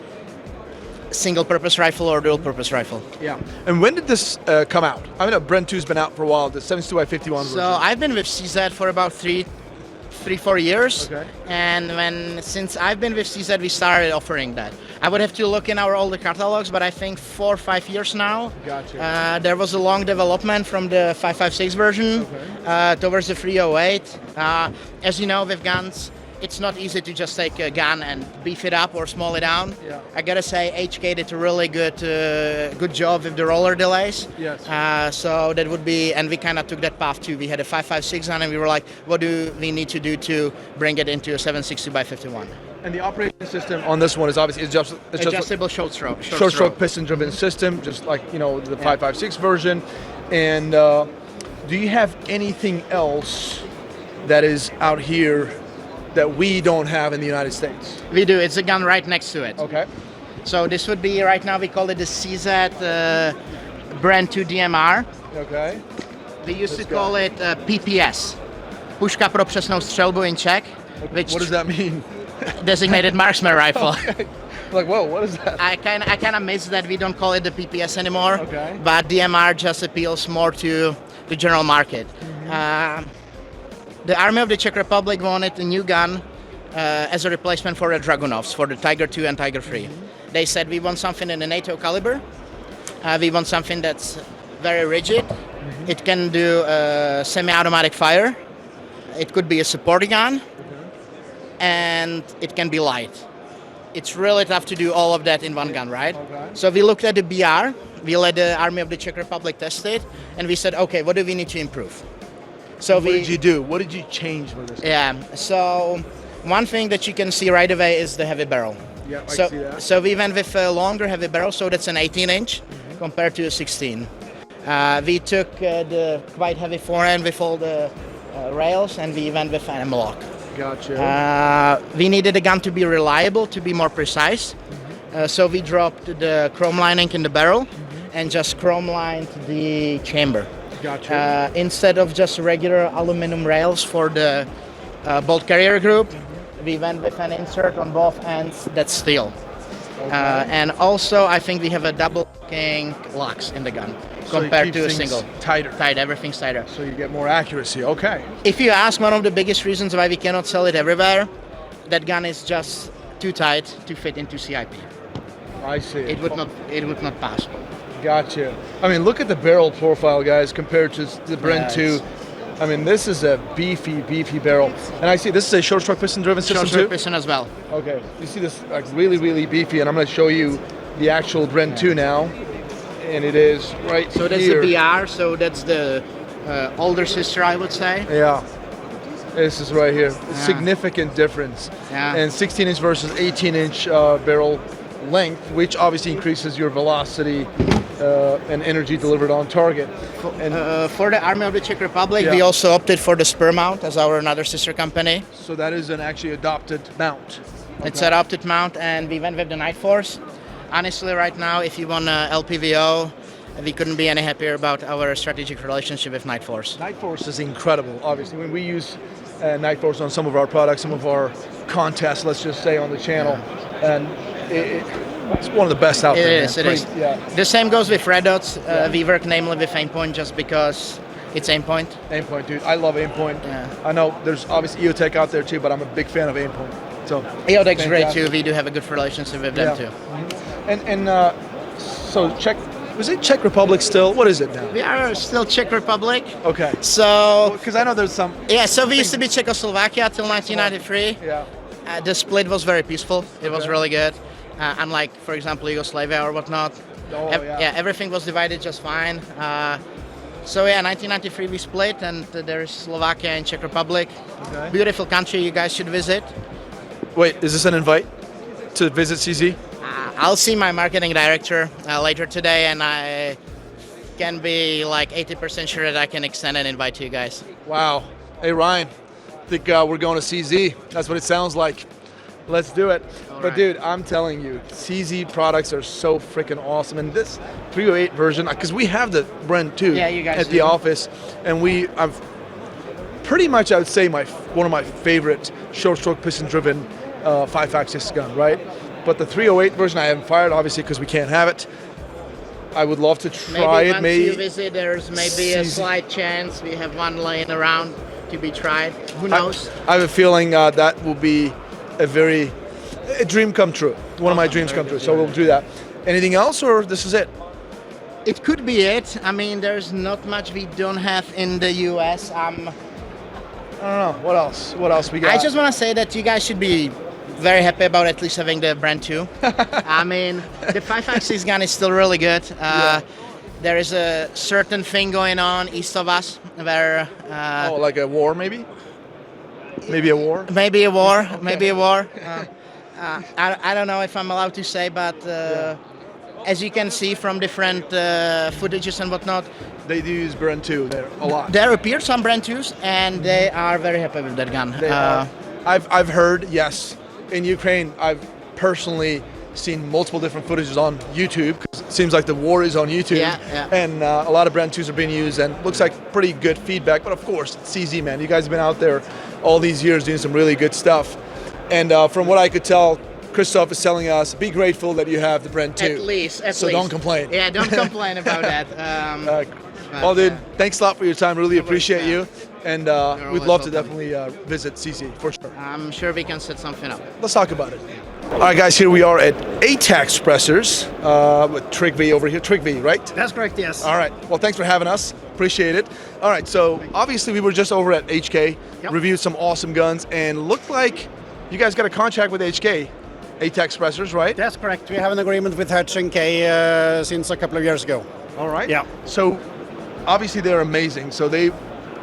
single-purpose rifle or dual-purpose rifle. Yeah. And when did this come out? I mean, Bren 2's been out for a while, the 7.62x51 version. So I've been with CZ for about 3-4 years. Okay. And since I've been with CZ, we started offering that. I would have to look in our older catalogs, but I think 4 or 5 years now. Gotcha. There was a long development from the 5.56 version towards the 308. As you know, with guns, it's not easy to just take a gun and beef it up or small it down. Yeah. I gotta say, HK did a really good job with the roller delays. Yes. So that would be, and we kind of took that path too. We had a 5.56 on, and we were like, what do we need to do to bring it into a 7.62x51? And the operating system on this one is obviously adjustable short stroke. Short stroke piston-driven system, just like the 5.56 version. And do you have anything else that is out here that we don't have in the United States? We do. It's a gun right next to it. Okay. So this would be, right now we call it the CZ Brand 2 DMR. Okay. We used to call it PPS. Puška pro přesnou střelbu in Czech. Which what does that mean? Designated marksman rifle. Okay. Like, whoa, what is that? I kind of miss that we don't call it the PPS anymore. Okay. But DMR just appeals more to the general market. The Army of the Czech Republic wanted a new gun as a replacement for the Dragunovs, for the Tiger II and Tiger III. They said, we want something in the NATO caliber. We want something that's very rigid. It can do semi-automatic fire. It could be a support gun. And it can be light. It's really tough to do all of that in one gun, right? Okay. So we looked at the BR, we let the Army of the Czech Republic test it, and we said, okay, what do we need to improve? So What did you do? What did you change with this? Yeah. So one thing that you can see right away is the heavy barrel. Yeah, I so, see that. So we went with a longer heavy barrel, so that's an 18-inch compared to a 16. We took the quite heavy forend with all the rails, and we went with an lock. Gotcha. We needed the gun to be reliable, to be more precise. So we dropped the chrome lining in the barrel and just chrome lined the chamber. Gotcha. Instead of just regular aluminum rails for the bolt carrier group, we went with an insert on both ends that's steel. And also, I think we have a double king locks in the gun So it compared keeps to a things single. tighter. Tight, everything's tighter. So you get more accuracy. Okay. If you ask, one of the biggest reasons why we cannot sell it everywhere, that gun is just too tight to fit into CIP. I see. It would not pass. Gotcha. I mean, look at the barrel profile, guys, compared to the Bren 2. I mean, this is a beefy barrel. And I see this is a short stroke piston driven system Short too? piston as well. Okay. You see this like really beefy, and I'm going to show you the actual Bren 2 now. And it is right So that's here. the BR, so that's the older sister, I would say. Yeah. This is right here. Significant difference. Yeah. And 16-inch versus 18-inch barrel length, which obviously increases your velocity and energy delivered on target. And For the Army of the Czech Republic, Yeah. we also opted for the spur mount as our another sister company. so that is an actually adopted mount. It's an adopted mount, and we went with the Night Force. Honestly, right now, if you want LPVO, we couldn't be any happier about our strategic relationship with Night Force. Night Force is incredible, obviously. When we use Night Force on some of our products, some of our contests, let's just say, on the channel, and it's one of the best out there. It is. Yeah. The same goes with Red Dots. We work namely with Aimpoint just because it's Aimpoint. Aimpoint, dude. I love Aimpoint. Yeah. I know there's obviously A-TEC out there too, but I'm a big fan of Aimpoint. So A-TEC's great fantastic. too. We do have a good relationship with them too. And so Czech, was it Czech Republic still? What is it now? We are still Czech Republic. Okay. So Because I know there's some. yeah, so we used to be Czechoslovakia till 1993. Yeah. The split was very peaceful. It was Okay. really good. Unlike, for example, Yugoslavia or whatnot. Oh, Yeah, everything was divided just fine. So yeah, 1993 we split, and there's Slovakia and Czech Republic. Okay. Beautiful country, you guys should visit. Wait, is this an invite to visit CZ? I'll see my marketing director later today, and I can be like 80% sure that I can extend an invite to you guys. Wow. Hey Ryan, I think we're going to CZ. That's what it sounds like. Let's do it. All But right. dude, I'm telling you, CZ products are so freaking awesome. And this 308 version, because we have the Bren 2 Yeah, you guys at the do. office, and I've pretty much, I would say, one of my favorite short stroke piston driven 5.56 gun, right? But the 308 version I haven't fired, obviously, because we can't have it. I would love to try Maybe it. once you visit, there's maybe a CZ. slight chance we have one laying around to be tried. Who knows? I have a feeling that will be a dream come true. One of my dreams come true. So we'll do that. Anything else, or this is it? It could be it. I mean, there's not much we don't have in the US. I don't know. What else? What else we got? I just want to say that you guys should be very happy about at least having the Brand 2. I mean, the 5.56 gun is still really good. There is a certain thing going on east of us where... oh, like a war, maybe? Maybe a war? Maybe a war. Maybe a war. I don't know if I'm allowed to say, but as you can see from different footages and whatnot, They do use Bren 2 there a lot. there appear some Brand 2s, and they are very happy with that gun. They are. I've heard, yes. In Ukraine, I've personally seen multiple different footages on YouTube, because it seems like the war is on YouTube. Yeah. And a lot of Brand 2s are being used, and looks like pretty good feedback. But of course, it's CZ, man. You guys have been out there all these years doing some really good stuff. And from what I could tell, Christoph is telling us, be grateful that you have the Brand 2. At least. So don't complain. Yeah, don't complain about that. Well, dude, thanks a lot for your time. Really appreciate yeah. you. And we'd always love to welcome. definitely visit CC for sure. I'm sure we can set something up. Let's talk about it. All right, guys, here we are at A-TEC Suppressors with Trigby over here. Trigby, right? That's correct, yes. All right. Well, thanks for having us. Appreciate it. All right, so obviously we were just over at HK, reviewed some awesome guns, and looked like you guys got a contract with HK, A-TEC Suppressors, right? That's correct. We have an agreement with H&K since a couple of years ago. All right. Yeah. So obviously they're amazing. So they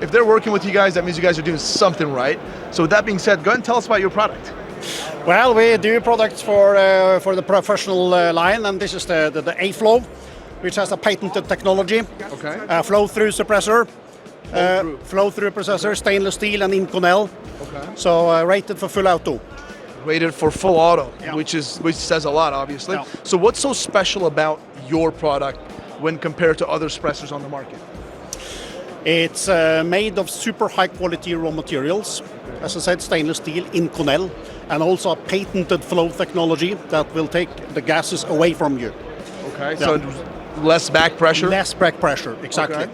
if they're working with you guys, that means you guys are doing something right. So with that being said, go ahead and tell us about your product. Well, we do products for the professional line, and this is the A-Flow, which has a patented technology. Okay. Flow-through suppressor, flow-through processor, stainless steel and Inconel. Okay. So rated for full auto. Rated for full auto, Yeah. which says a lot, obviously. Yeah. So what's so special about your product when compared to other suppressors on the market? It's made of super high quality raw materials. As I said, stainless steel, Inconel, and also a patented flow technology that will take the gases away from you. Okay. Yeah. So less back pressure. Less back pressure, exactly. Okay.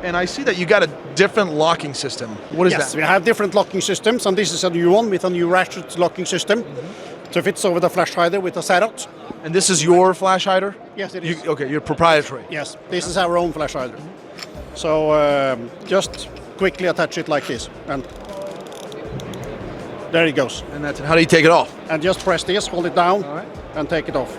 And I see that you got a different locking system. What is Yes, that? we have different locking systems, and this is a new one with a new ratchet locking system. So it fits over the flash hider with a setup. And this is your flash hider? Yes, it is. Okay, you're proprietary. Yes, this is our own flash hider. So just quickly attach it like this, and there it goes. And that's it. How do you take it off? And just press this, hold it down, All right. and take it off.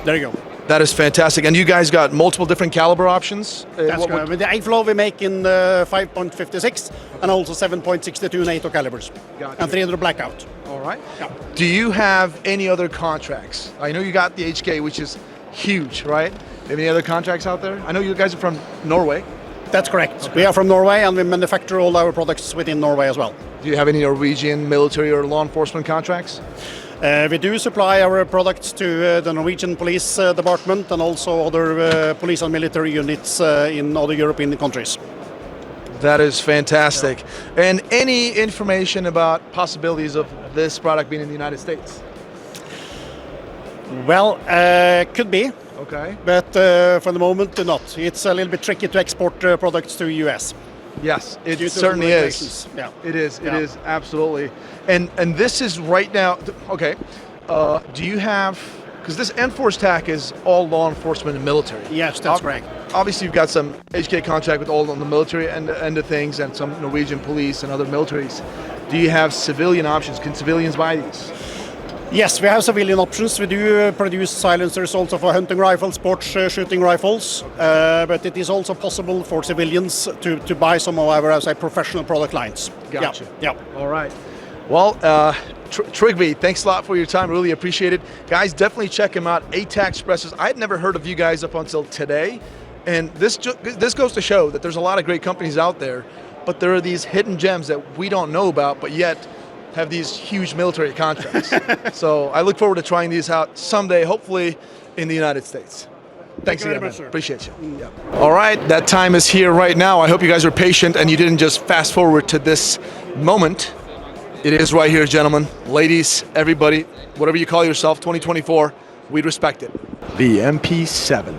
There you go. That is fantastic. And you guys got multiple different caliber options? That's good. With the A-Flow we make in 5.56 and also 7.62 NATO calibers. Gotcha. And 300 blackout. All right. Yeah. Do you have any other contracts? I know you got the HK, which is huge, right? Any other contracts out there? I know you guys are from Norway. That's correct. We are from Norway and we manufacture all our products within Norway as well. Do you have any Norwegian military or law enforcement contracts? We do supply our products to the Norwegian Police Department and also other police and military units in other European countries. That is fantastic. And any information about possibilities of this product being in the United States? Well, could be, Okay. but for the moment not. It's a little bit tricky to export products to US. Yes, it Due to certainly is. regulations. Yeah. It is. It Yeah. is absolutely. And this is right now. Okay. Do you have? Because this Enforce TAC is all law enforcement and military. Yes, that's correct. Obviously, you've got some HK contract with all on the military end of things, and some Norwegian police and other militaries. Do you have civilian options? Can civilians buy these? Yes, we have civilian options. We do produce silencers also for hunting rifles, sports shooting rifles, but it is also possible for civilians to buy some of our, as a professional product lines. Gotcha. Yeah. All right. Well, Trygve, thanks a lot for your time. Really appreciate it. Guys, definitely check him out. A-TEC Expresses. I had never heard of you guys up until today. And this goes to show that there's a lot of great companies out there, but there are these hidden gems that we don't know about, but yet have these huge military contracts. So I look forward to trying these out someday, hopefully in the United States. Thanks you very again, much, man. sir. Appreciate you. Yeah. All right, that time is here right now. I hope you guys are patient and you didn't just fast forward to this moment. It is right here, gentlemen, ladies, everybody, whatever you call yourself, 2024, we'd respect it. The MP7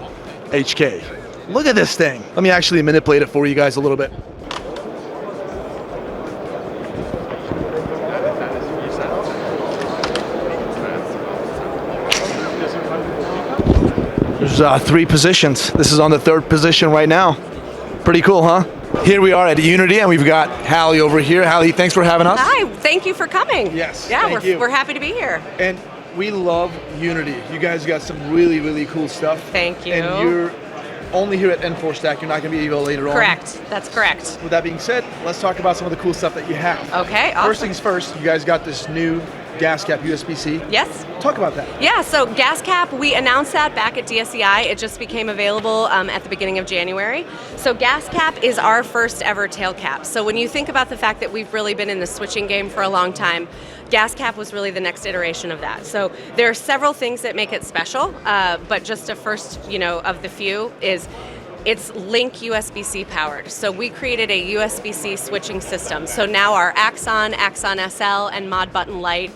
HK. Look at this thing. Let me actually manipulate it for you guys a little bit. There's 3 positions. This is on the 3rd position right now. Pretty cool, huh? Here we are at Unity, and we've got Hallie over here. Hallie, thanks for having us. Hi, thank you for coming. Yes, Yeah, thank you. we're happy to be here. And we love Unity. You guys got some really, really cool stuff. Thank you. And you're only here at Enforce TAC. You're not going to be able later on. Correct. That's correct. With that being said, let's talk about some of the cool stuff that you have. Okay, awesome. First things first, you guys got this new gas cap USB-C. Yes. Talk about that. Yeah, so gas cap, we announced that back at DSEI. It just became available at the beginning of January. So gas cap is our first ever tail cap. So when you think about the fact that we've really been in the switching game for a long time, gas cap was really the next iteration of that. So there are several things that make it special, but just a first, of the few is it's Link USB-C powered. So we created a USB-C switching system. So now our Axon, Axon SL, and Mod Button Lite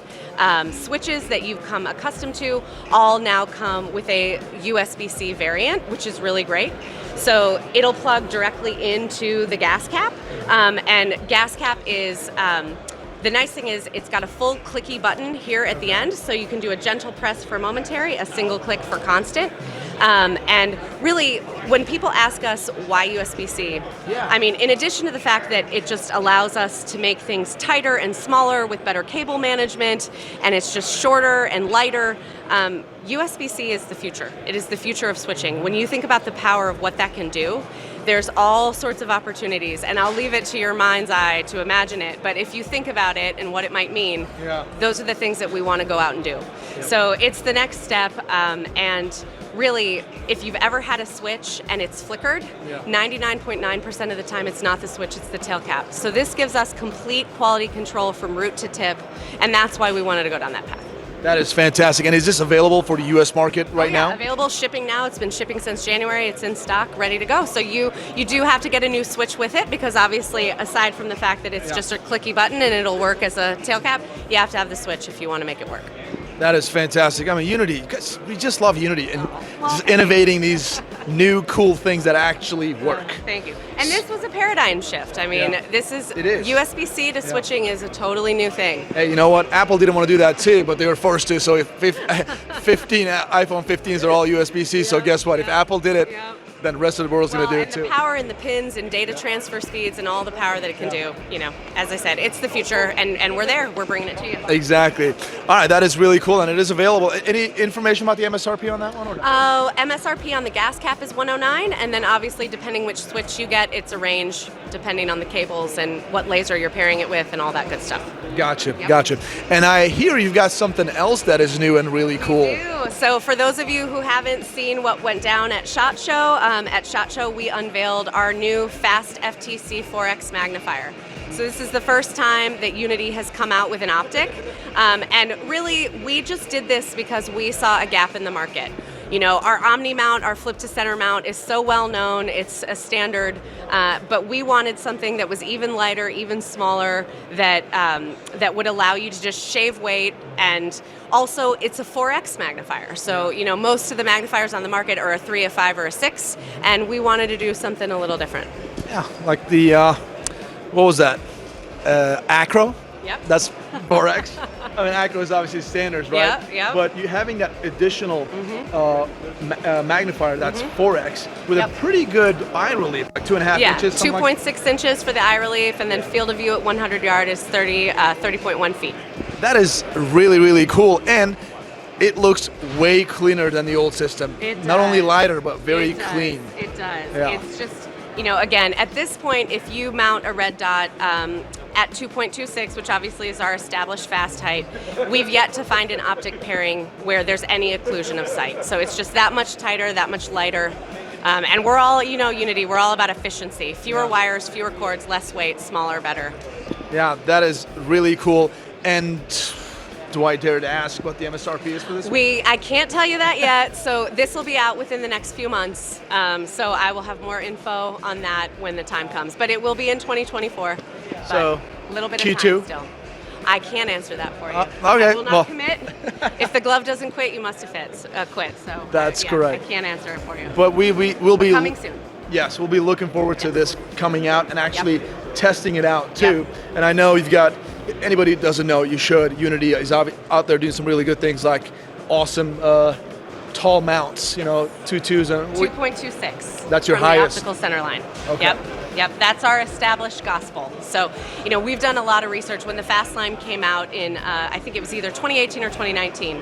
switches that you've come accustomed to all now come with a USB-C variant, which is really great. So it'll plug directly into the gas cap, and gas cap is the nice thing is it's got a full clicky button here at the end, so you can do a gentle press for momentary, a single click for constant. And really, when people ask us why USB-C, I mean, in addition to the fact that it just allows us to make things tighter and smaller with better cable management, and it's just shorter and lighter, USB-C is the future. It is the future of switching. When you think about the power of what that can do, there's all sorts of opportunities, and I'll leave it to your mind's eye to imagine it. But if you think about it and what it might mean, those are the things that we want to go out and do. So it's the next step, and really, if you've ever had a switch and it's flickered, 99.9% of the time it's not the switch, it's the tail cap. So this gives us complete quality control from root to tip, and that's why we wanted to go down that path. That is fantastic. And is this available for the U.S. market right now? Available, shipping now. It's been shipping since January. It's in stock, ready to go. So you do have to get a new switch with it, because obviously, aside from the fact that it's just a clicky button and it'll work as a tail cap, you have to have the switch if you want to make it work. That is fantastic. I mean, Unity, we just love Unity and just innovating these new cool things that actually work. Thank you. And this was a paradigm shift. I mean, this is USB-C to switching is a totally new thing. Hey, you know what? Apple didn't want to do that too, but they were forced to. So if 15 iPhone 15s are all USB-C, so guess what? If Apple did it, then the rest of the world's going to do it too. The power in the pins and data transfer speeds and all the power that it can do, as I said, it's the future, and we're there. We're bringing it to you. Exactly. All right, that is really cool, and it is available. Any information about the MSRP on that one? Or no? MSRP on the gas cap is $109, and then obviously depending which switch you get, it's a range depending on the cables and what laser you're pairing it with and all that good stuff. Gotcha. And I hear you've got something else that is new and really cool. We do. So for those of you who haven't seen what went down at SHOT Show, we unveiled our new Fast FTC 4X magnifier. So this is the first time that Unity has come out with an optic, and really we just did this because we saw a gap in the market. Our Omni mount, our flip to center mount is so well known, it's a standard, but we wanted something that was even lighter, even smaller, that would allow you to just shave weight, and also it's a 4X magnifier. So, most of the magnifiers on the market are a 3, a 5, or a 6, and we wanted to do something a little different. Yeah, like the, what was that? Acro? Yep. That's 4X. I mean, Acro is obviously standards, right? Yeah. But you having that additional magnifier that's 4X with a pretty good eye relief, like 2.5 inches. 2.6 inches for the eye relief, and then field of view at 100 yard is 30.1 feet. That is really, really cool, and it looks way cleaner than the old system. It does. Not only lighter, but very clean. It does. Yeah. It's just, again, at this point, if you mount a red dot at 2.26, which obviously is our established fast height, we've yet to find an optic pairing where there's any occlusion of sight. So it's just that much tighter, that much lighter. And we're all, Unity, we're all about efficiency. Fewer wires, fewer cords, less weight, smaller, better. Yeah, that is really cool. And do I dare to ask what the MSRP is for this one? I can't tell you that yet. So this will be out within the next few months. So I will have more info on that when the time comes. But it will be in 2024. So a little bit Q2? of time still. I can't answer that for you. Okay. I will not commit. If the glove doesn't quit, you must have quit. So that's correct. I can't answer it for you. But we'll be coming soon. Yes, we'll be looking forward to this coming out and actually testing it out too. And I know you've got, anybody who doesn't know, you should. Unity is out there doing some really good things, like awesome tall mounts, 2.2s and 2.26. That's your from highest. The optical center line. Okay. Yep. That's our established gospel. So, we've done a lot of research. When the Fast Line came out in, I think it was either 2018 or 2019.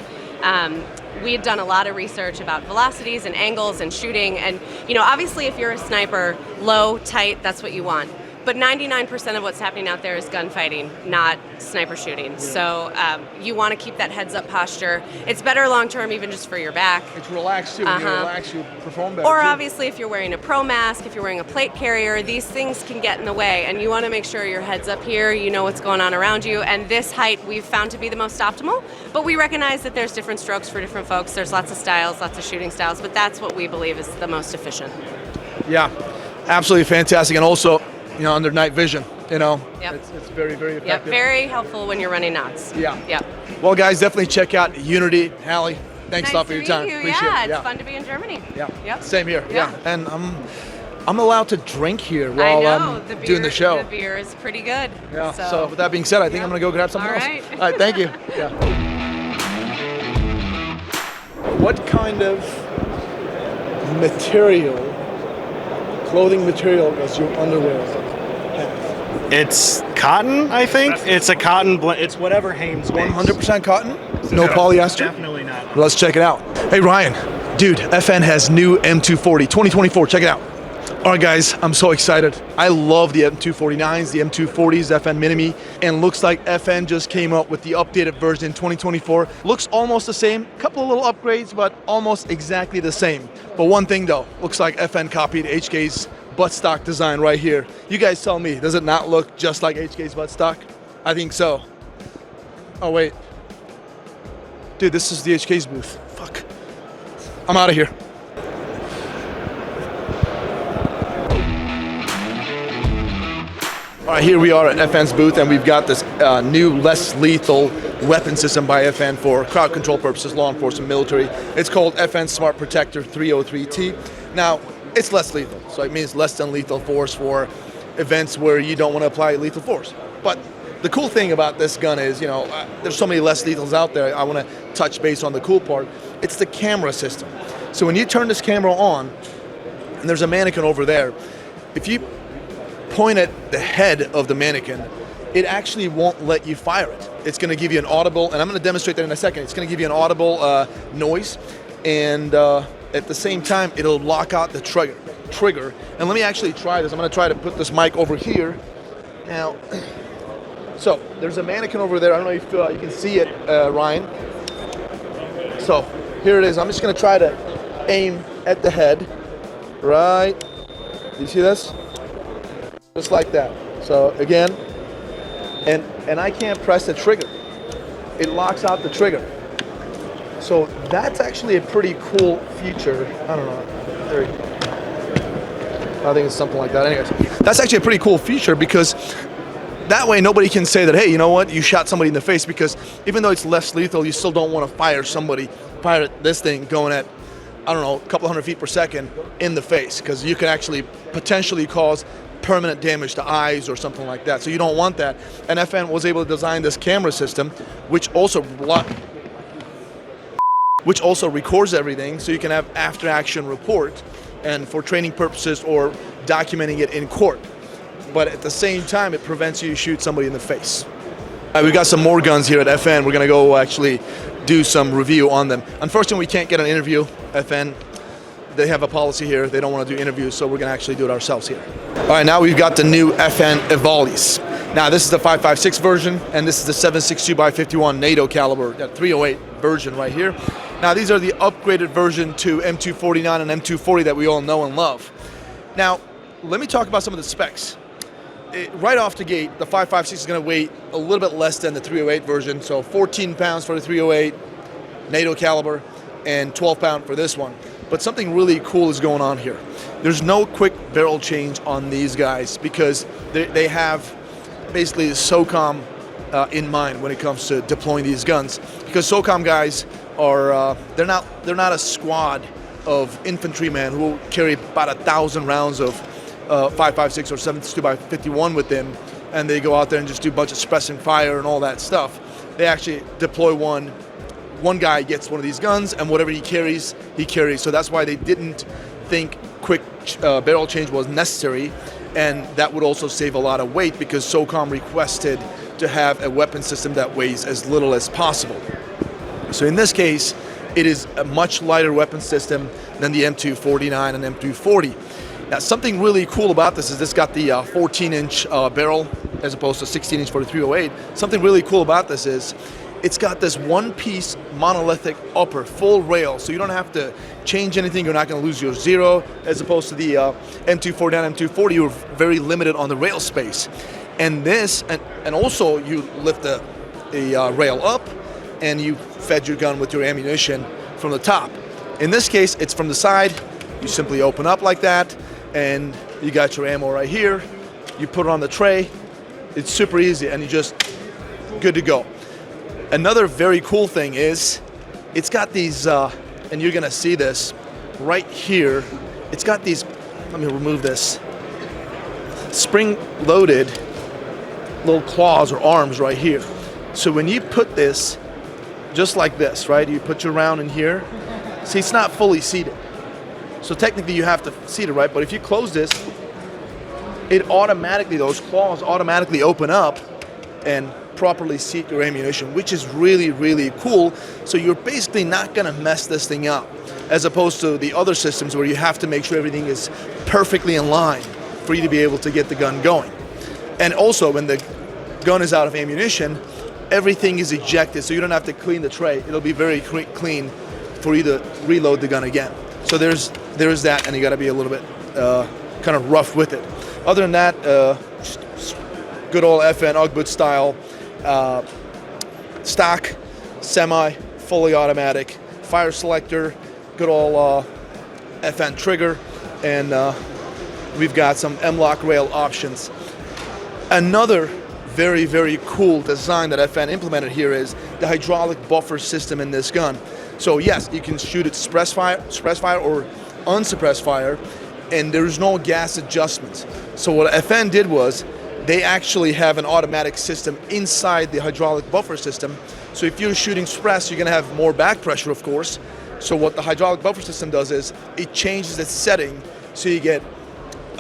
We had done a lot of research about velocities and angles and shooting, and obviously if you're a sniper, low, tight, that's what you want. But 99% of what's happening out there is gunfighting, not sniper shooting. So you want to keep that heads-up posture. It's better long-term, even just for your back. It's relaxed too. When you relax, you perform better. Or too. obviously, if you're wearing a pro mask, if you're wearing a plate carrier, these things can get in the way, and you want to make sure your head's up here. You know what's going on around you, and this height we've found to be the most optimal. But we recognize that there's different strokes for different folks. There's lots of styles, lots of shooting styles, but that's what we believe is the most efficient. Yeah, absolutely fantastic, and also, under night vision, Yep. it's very, very effective. Yep, very helpful when you're running knots. Yeah. Yep. Well, guys, definitely check out Unity. Hallie, thanks a lot for your time. Nice to meet you. Appreciate it. It's fun to be in Germany. Yeah. Yep. Same here. Yeah. And I'm allowed to drink here while I'm doing the show. The beer is pretty good. Yeah. So with that being said, I think I'm going to go grab something else. All right. Thank you. Yeah. What kind of clothing material does your underwear have? It's cotton, I think. It's a cotton blend. It's whatever Hanes makes. 100% cotton? No polyester? Definitely not. Let's check it out. Hey, Ryan. Dude, FN has new M240 2024. Check it out. All right, guys, I'm so excited. I love the M249s, the M240s, FN Mini-Me, and looks like FN just came up with the updated version in 2024. Looks almost the same, couple of little upgrades, but almost exactly the same. But one thing though, looks like FN copied HK's buttstock design right here. You guys tell me, does it not look just like HK's buttstock? I think so. Oh wait. Dude, this is the HK's booth. Fuck. I'm out of here. All right, here we are at FN's booth, and we've got this new, less lethal weapon system by FN for crowd control purposes, law enforcement, military. It's called FN Smart Protector 303T. Now, it's less lethal, so it means less than lethal force for events where you don't want to apply lethal force. But the cool thing about this gun is, you know, there's so many less lethals out there. I want to touch base on the cool part. It's the camera system. So when you turn this camera on, and there's a mannequin over there, if you point at the head of the mannequin, it actually won't let you fire it. It's going to give you an audible, and I'm going to demonstrate that in a second. It's going to give you an audible noise, and at the same time, it'll lock out the trigger. And let me actually try this. I'm going to try to put this mic over here. Now, so there's a mannequin over there. I don't know if you can see it, Ryan. So here it is. I'm just going to try to aim at the head. Right. Do you see this? Just like that. So again, and I can't press the trigger. It locks out the trigger. So that's actually a pretty cool feature. I don't know. There you go. I think it's something like that. Anyways, that's actually a pretty cool feature because that way nobody can say that, hey, you know what, you shot somebody in the face, because even though it's less lethal, you still don't want to fire this thing going at, I don't know, a couple hundred feet per second in the face, because you can actually potentially cause permanent damage to eyes or something like that. So you don't want that. And FN was able to design this camera system, which also records everything, so you can have after-action report and for training purposes or documenting it in court. But at the same time, it prevents you to shoot somebody in the face. We got some more guns here at FN. We're gonna go actually do some review on them. Unfortunately, we can't get an interview. FN, they have a policy here. They don't want to do interviews, so we're gonna actually do it ourselves here. All right, now we've got the new FN Evolis. Now this is the 5.56 version, and this is the 7.62x51 NATO caliber, that 308 version right here. Now these are the upgraded version to M249 and M240 that we all know and love. Now, let me talk about some of the specs. Right off the gate, the 5.56 is going to weigh a little bit less than the 308 version, so 14 pounds for the 308 NATO caliber and 12 pounds for this one. But something really cool is going on here. There's no quick barrel change on these guys because they have basically SOCOM in mind when it comes to deploying these guns. Because SOCOM guys are they're not a squad of infantrymen who will carry about 1,000 rounds of 5.56 or 7.62x51 with them, and they go out there and just do a bunch of suppressing fire and all that stuff. They actually deploy one guy gets one of these guns, and whatever he carries, he carries. So that's why they didn't think quick barrel change was necessary, and that would also save a lot of weight because SOCOM requested to have a weapon system that weighs as little as possible. So in this case, it is a much lighter weapon system than the M249 and M240. Now, something really cool about this is this got the 14-inch barrel as opposed to 16-inch for the 308. Something really cool about this is it's got this one-piece monolithic upper, full rail, so you don't have to change anything. You're not going to lose your zero, as opposed to the M249 and M240. You're very limited on the rail space. And this, and also you lift the rail up, and you fed your gun with your ammunition from the top. In this case, it's from the side. You simply open up like that, and you got your ammo right here. You put it on the tray. It's super easy, and you're just good to go. Another very cool thing is it's got these, and you're gonna see this right here. It's got these, let me remove this, spring-loaded little claws or arms right here. So when you put this, just like this, right? You put your round in here. See, it's not fully seated. So technically you have to seat it right, but if you close this, it automatically, those claws automatically open up and properly seat your ammunition, which is really, really cool. So you're basically not gonna mess this thing up. as opposed to the other systems where you have to make sure everything is perfectly in line for you to be able to get the gun going. And also, when the gun is out of ammunition, everything is ejected, so you don't have to clean the tray. It'll be very clean for you to reload the gun again. So there's that, and you got to be a little bit kind of rough with it. Other than that, good old FN Ugboot style stock, semi, fully automatic, fire selector, good old FN trigger, and we've got some M-LOK rail options. Another very, very cool design that FN implemented here is the hydraulic buffer system in this gun. So yes, you can shoot it suppressed fire or unsuppressed fire, and there's no gas adjustments. So what FN did was they actually have an automatic system inside the hydraulic buffer system. So if you're shooting suppressed, you're going to have more back pressure, of course. So what the hydraulic buffer system does is it changes its setting so you get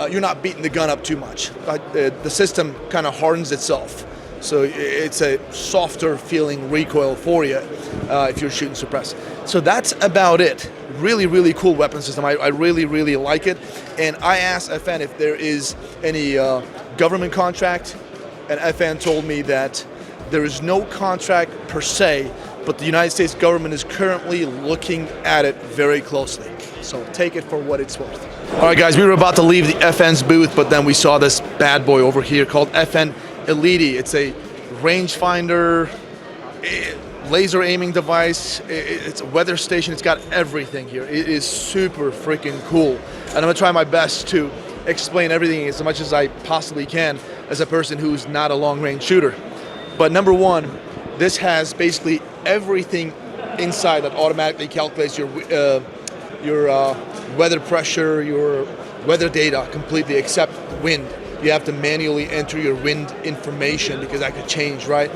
you're not beating the gun up too much. The system kind of hardens itself, so it's a softer feeling recoil for you if you're shooting suppressed. So that's about it. Really, really cool weapon system. I really, really like it. And I asked FN if there is any government contract, and FN told me that there is no contract per se, but the United States government is currently looking at it very closely. So take it for what it's worth. All right, guys, we were about to leave the FN's booth, but then we saw this bad boy over here called FN Elite. It's a rangefinder, laser aiming device. It's a weather station. It's got everything here. It is super freaking cool. And I'm gonna try my best to explain everything as much as I possibly can as a person who's not a long-range shooter. But number one, this has basically everything inside that automatically calculates your weather pressure, your weather data completely, except wind. You have to manually enter your wind information because that could change, right,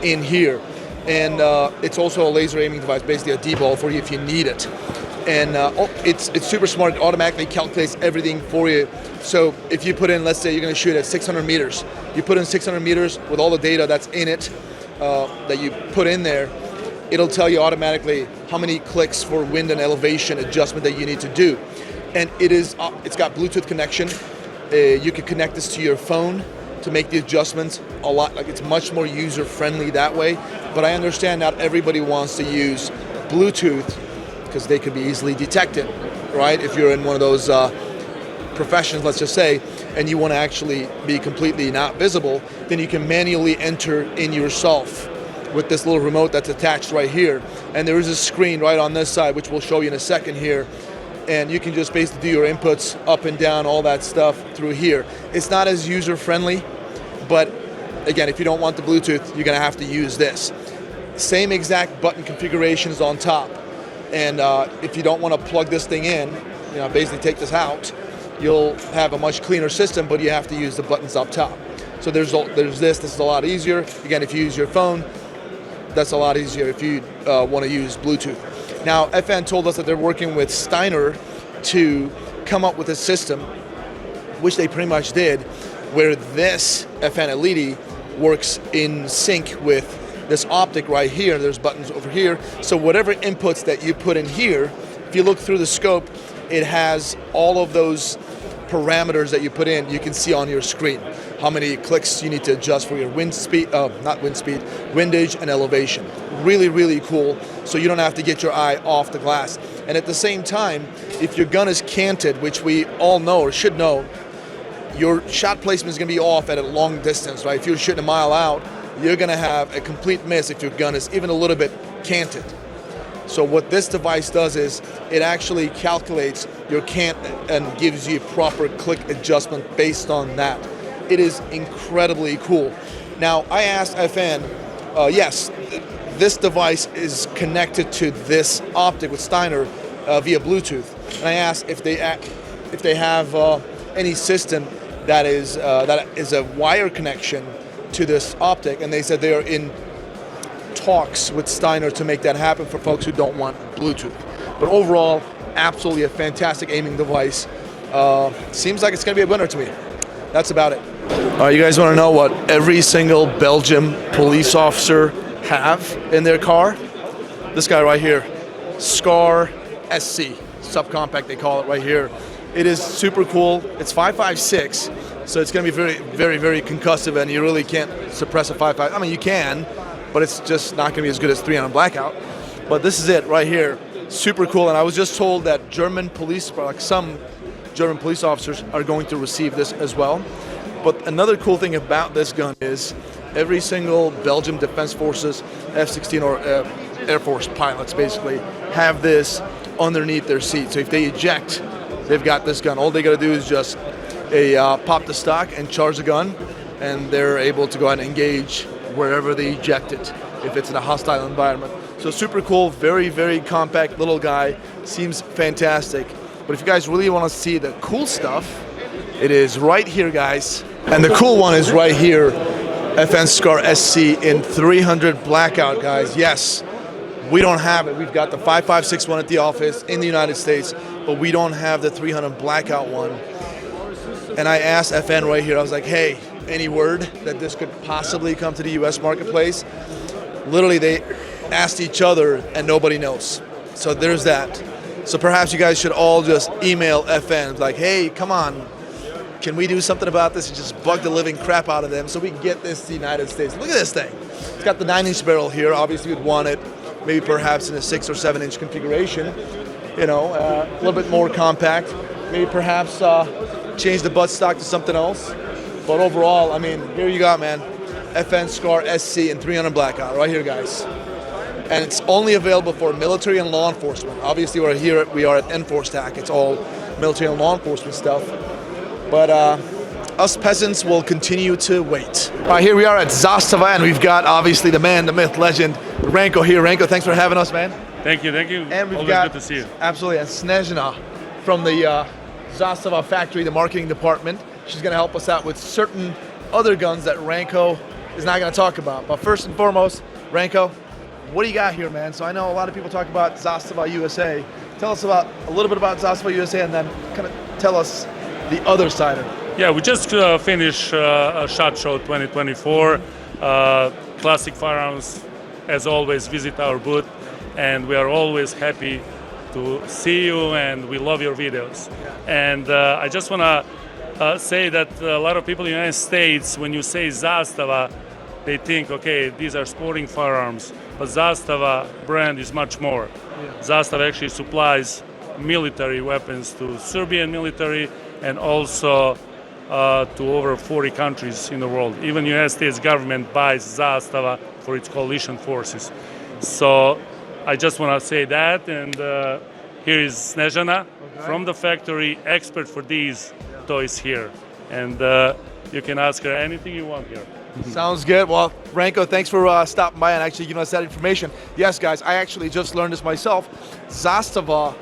in here. And it's also a laser aiming device, basically a D-ball for you if you need it. And it's super smart. It automatically calculates everything for you. So if you put in, let's say you're going to shoot at 600 meters, you put in 600 meters with all the data that's in it that you put in there, it'll tell you automatically how many clicks for wind and elevation adjustment that you need to do. And it's got Bluetooth connection. You can connect this to your phone to make the adjustments a lot, like it's much more user-friendly that way. But I understand not everybody wants to use Bluetooth because they could be easily detected, right? If you're in one of those professions, let's just say, and you want to actually be completely not visible, then you can manually enter in yourself with this little remote that's attached right here. And there is a screen right on this side, which we'll show you in a second here. And you can just basically do your inputs up and down, all that stuff through here. It's not as user-friendly, but again, if you don't want the Bluetooth, you're gonna have to use this. Same exact button configurations on top. And if you don't want to plug this thing in, basically take this out, you'll have a much cleaner system, but you have to use the buttons up top. So there's this is a lot easier. Again, if you use your phone, that's a lot easier if you want to use Bluetooth. Now, FN told us that they're working with Steiner to come up with a system, which they pretty much did, where this FN Elite works in sync with this optic right here. There's buttons over here. So whatever inputs that you put in here, if you look through the scope, it has all of those parameters that you put in, you can see on your screen. How many clicks you need to adjust for your windage and elevation. Really, really cool. So you don't have to get your eye off the glass. And at the same time, if your gun is canted, which we all know or should know, your shot placement is going to be off at a long distance, right? If you're shooting a mile out, you're going to have a complete miss if your gun is even a little bit canted. So what this device does is it actually calculates your cant and gives you proper click adjustment based on that. It is incredibly cool. Now, I asked FN, yes, this device is connected to this optic with Steiner via Bluetooth. And I asked if they have any system that is a wire connection to this optic, and they said they are in talks with Steiner to make that happen for folks who don't want Bluetooth. But overall, absolutely a fantastic aiming device. Seems like it's going to be a winner to me. That's about it. All right, you guys want to know what every single Belgium police officer have in their car? This guy right here, SCAR SC, subcompact they call it right here. It is super cool. It's 5.56, so it's going to be very, very, very concussive, and you really can't suppress a 5.5. I mean, you can, but it's just not going to be as good as 300 Blackout. But this is it right here. Super cool, and I was just told that German police, like some German police officers, are going to receive this as well. But another cool thing about this gun is every single Belgium Defense Forces F-16 or Air Force pilots basically have this underneath their seat. So if they eject, they've got this gun. All they got to do is just pop the stock and charge the gun, and they're able to go ahead and engage wherever they eject it, if it's in a hostile environment. So super cool, very, very compact little guy, seems fantastic. But if you guys really want to see the cool stuff, it is right here, guys. And the cool one is right here, FN Scar SC in 300 Blackout, guys. Yes, we don't have it. We've got the 5.56 at the office in the United States, but we don't have the 300 Blackout one. And I asked FN right here, I was like, hey, any word that this could possibly come to the US marketplace? Literally, they asked each other and nobody knows. So there's that. So perhaps you guys should all just email FN, like, hey, come on, can we do something about this and just bug the living crap out of them so we can get this to the United States? Look at this thing. It's got the 9-inch barrel here. Obviously, we'd want it maybe perhaps in a 6 or 7-inch configuration. You know, a little bit more compact. Maybe perhaps change the buttstock to something else. But overall, I mean, here you got, man. FN Scar SC in 300 Blackout right here, guys. And it's only available for military and law enforcement. Obviously, we are at Enforce-TAC. It's all military and law enforcement stuff. But us peasants will continue to wait. All right, here we are at Zastava, and we've got obviously the man, the myth, legend, Ranko here. Ranko, thanks for having us, man. Thank you. And we've Always got, good to see you. Absolutely, and Snezhina from the Zastava factory, the marketing department. She's going to help us out with certain other guns that Ranko is not going to talk about. But first and foremost, Ranko, what do you got here, man? So I know a lot of people talk about Zastava USA. Tell us about a little bit about Zastava USA, and then kind of tell us the other side of it. Yeah, we just finished SHOT Show 2024. Classic Firearms, as always, visit our booth, and we are always happy to see you, and we love your videos. And I just want to say that a lot of people in the United States, when you say Zastava, they think, okay, these are sporting firearms, but Zastava brand is much more. Zastava actually supplies military weapons to Serbian military and also to over 40 countries in the world. Even the United States government buys Zastava for its coalition forces. So I just want to say that, and here is Snezhina from the factory, expert for these toys here. And you can ask her anything you want here. Sounds good. Well, Ranko, thanks for stopping by and actually giving us that information. Yes, guys, I actually just learned this myself. Zastava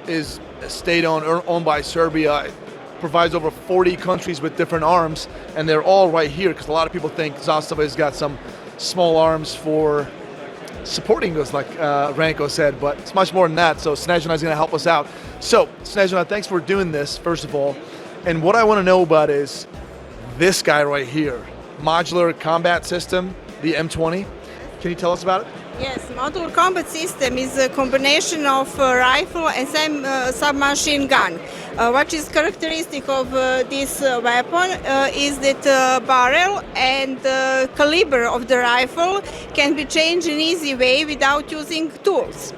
is state-owned by Serbia. It provides over 40 countries with different arms, and they're all right here because a lot of people think Zastava has got some small arms for supporting us, like Ranko said, but it's much more than that. So Snezhina is going to help us out. So Snezhina, thanks for doing this, first of all. And what I want to know about is this guy right here. Modular combat system, the M20. Can you tell us about it? Yes, modular combat system is a combination of rifle and submachine gun. What is characteristic of this weapon is that barrel and caliber of the rifle can be changed in an easy way without using tools.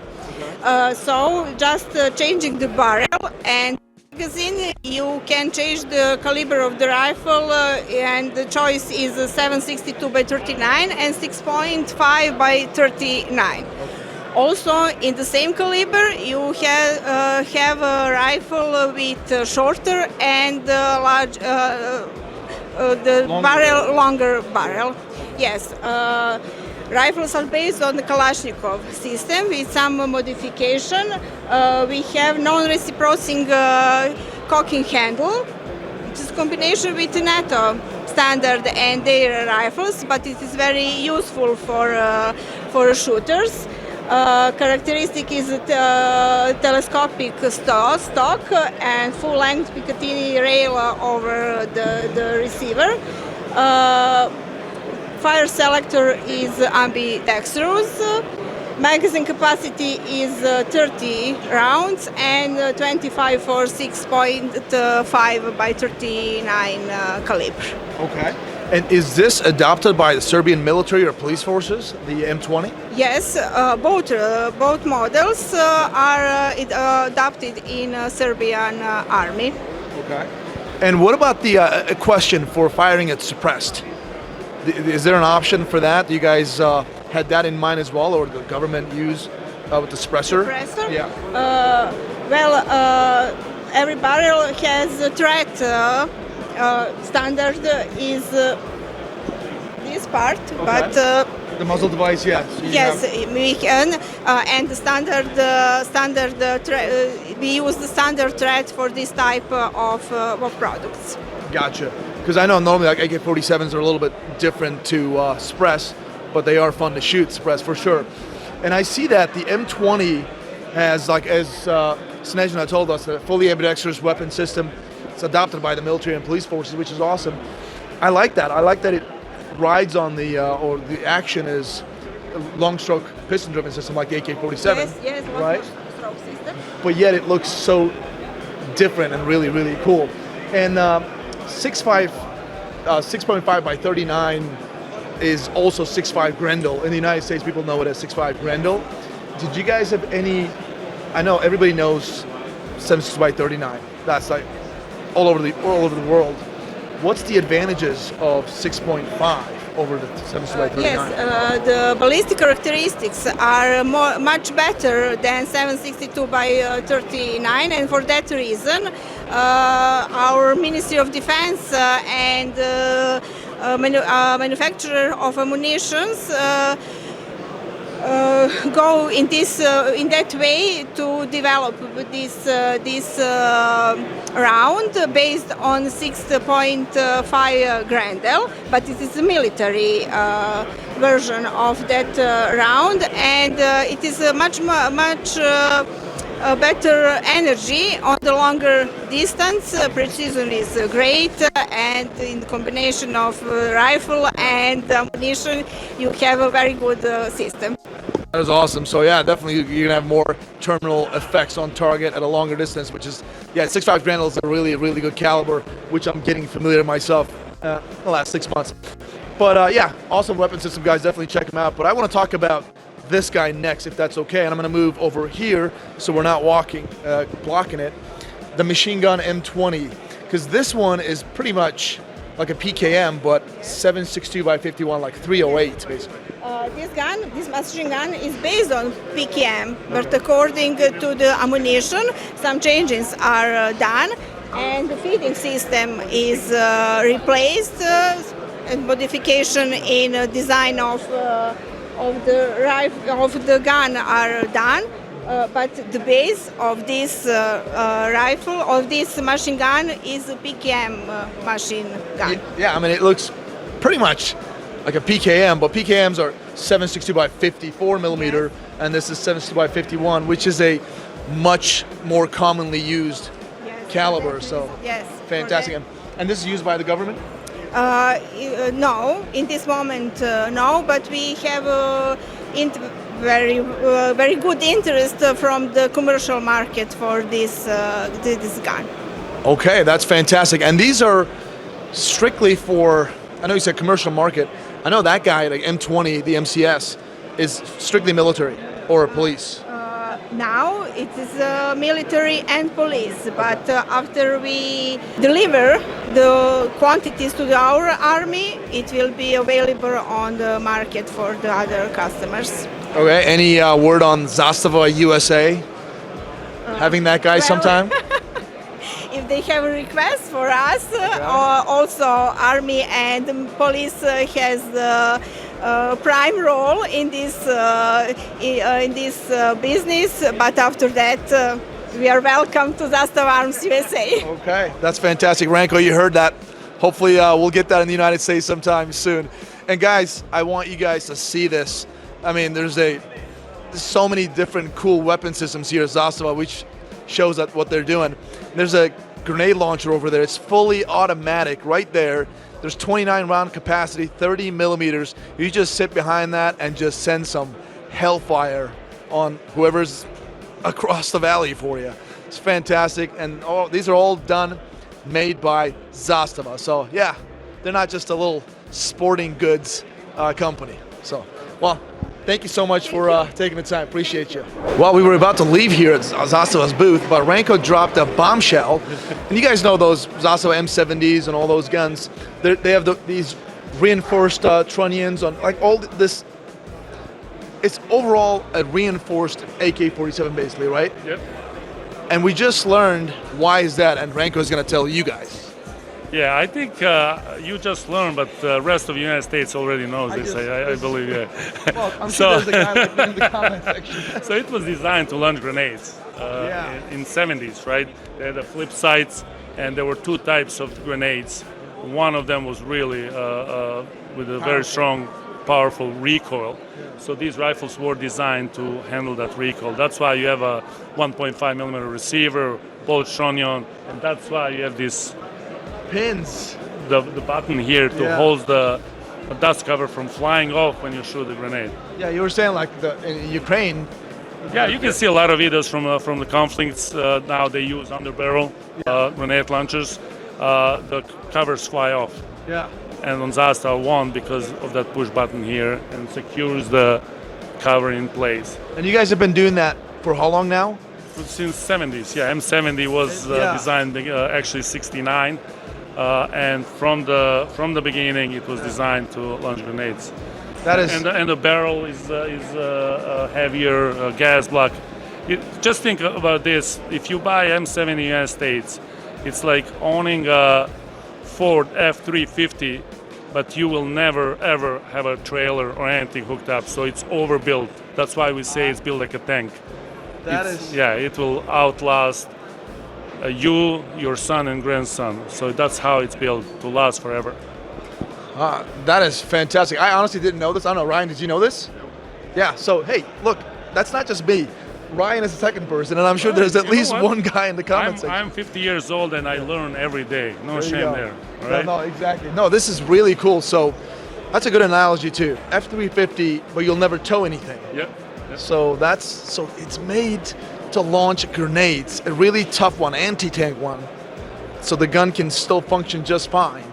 So just changing the barrel and magazine, you can change the caliber of the rifle, and the choice is 7.62 by 39 and 6.5 by 39. Also, in the same caliber, you have a rifle with shorter and large, longer barrel. Yes. Rifles are based on the Kalashnikov system with some modification. We have non-reciprocating cocking handle, which is combination with NATO standard and their rifles, but it is very useful for shooters. Characteristic is telescopic stock and full-length Picatinny rail over the receiver. Fire selector is ambidextrous. magazine capacity is 30 rounds and 25 for 6.5 by 39 caliber. Okay. And is this adopted by the Serbian military or police forces, the M20? Yes, both models are adopted in Serbian army. Okay. And what about the question for firing it suppressed? Is there an option for that? Do you guys had that in mind as well, or the government use with the suppressor? Suppressor? Yeah. Every barrel has a threat. Standard is this part, but the muzzle device, yes. yes, we can. And the standard, we use the standard thread for this type of products. Gotcha. Because I know normally like AK-47s are a little bit different to suppress, but they are fun to shoot suppress for sure. And I see that the M20 has, like as Snezhina told us, a fully ambidextrous weapon system. It's adopted by the military and police forces, which is awesome. I like that. I like that it rides on the, or the action is a long stroke piston driven system like the AK-47. Yes, right? stroke system. But yet it looks so different and really, really cool. And 6.5 by 39 is also 6.5 Grendel. In the United States, people know it as 6.5 Grendel. Did you guys have any, I know everybody knows 7.6 by 39. That's like all over the world. What's the advantages of 6.5 over the 7.6 by 39? Yes, the ballistic characteristics are much better than 7.62 by 39, and for that reason, our Ministry of Defense and manufacturer of ammunitions go in that way to develop this round based on 6.5 Grendel, but it is a military version of that round, and it is a much better energy on the longer distance. Precision is great, and in the combination of rifle and ammunition, you have a very good system. That is awesome. So yeah, definitely you're gonna have more terminal effects on target at a longer distance, which is, yeah, 6.5 Grendel is a really good caliber, which I'm getting familiar myself the last 6 months. But yeah, awesome weapon system, guys. Definitely check them out. But I want to talk about this guy next, if that's okay. And I'm gonna move over here so we're not blocking it. The machine gun M20, because this one is pretty much like a PKM, but 7.62 by 51, like 308 basically. This machine gun is based on PKM, but according to the ammunition, some changes are done, and the feeding system is replaced, and modification in design of the gun are done. But the base of this rifle, of this machine gun, is a PKM machine gun. Yeah, I mean, it looks pretty much like a PKM, but PKMs are 7.62 by 54 millimeter, and this is 7.62 by 51, which is a much more commonly used caliber. So yes, fantastic. And this is used by the government? No, in this moment, no, but we have very good interest from the commercial market for this gun. Okay, that's fantastic. And these are strictly for, I know you said commercial market. I know that guy, like M20, the MCS, is strictly military or police. Now it is military and police, but after we deliver the quantities to our army, it will be available on the market for the other customers. Okay, any word on Zastava USA? Having that guy sometime? If they have a request for us, also Army and Police has the prime role in this business. But after that, we are welcome to Zastava Arms USA. Okay, that's fantastic, Ranko. You heard that. Hopefully, we'll get that in the United States sometime soon. And guys, I want you guys to see this. I mean, there's so many different cool weapon systems here at Zastava, which shows that what they're doing. There's a grenade launcher over there. It's fully automatic right there. There's 29 round capacity, 30 millimeters. You just sit behind that and just send some hellfire on whoever's across the valley for you. It's fantastic, and these are all made by Zastava. So yeah, they're not just a little sporting goods company. So, well, thank you so much for taking the time. Appreciate you. Well, we were about to leave here at Zastava's booth, but Renko dropped a bombshell. And you guys know those Zastava M70s and all those guns. They have these reinforced trunnions on, like all this. It's overall a reinforced AK-47 basically, right? Yep. And we just learned why is that, and Renko is going to tell you guys. Yeah, I think you just learned, but the rest of the United States already knows this. I believe, yeah. Well, I'm sure there's a guy like me in the comment section. So it was designed to launch grenades in 70s, right? They had the flip sights, and there were two types of grenades. One of them was really with a very strong, powerful recoil. So these rifles were designed to handle that recoil. That's why you have a 1.5 millimeter receiver, bullet trunnion, and that's why you have this pins, the button here to hold the dust cover from flying off when you shoot the grenade. Yeah, you were saying like in Ukraine. Yeah, you can see a lot of videos from the conflicts. Now they use underbarrel grenade launchers. The covers fly off. Yeah. And on Zastava won because of that push button here and secures the cover in place. And you guys have been doing that for how long now? Since 70s. Yeah, M70 was designed actually 69. And from the beginning, it was designed to launch grenades. That is, and the barrel is a heavier gas block. Just think about this: if you buy M70 in the United States, it's like owning a Ford F-350, but you will never ever have a trailer or anything hooked up. So it's overbuilt. That's why we say it's built like a tank. Yeah, it will outlast you, your son, and grandson. So that's how it's built to last forever. That is fantastic. I honestly didn't know this. I don't know, Ryan, did you know this? Yeah, so hey, look, that's not just me. Ryan is the second person, and I'm sure there's at least one guy in the comments section. I'm 50 years old, and I learn every day. No shame there. All right? No, exactly. No, this is really cool. So that's a good analogy, too. F-350, but you'll never tow anything. Yep. So it's made to launch grenades, a really tough one, anti-tank one, so the gun can still function just fine.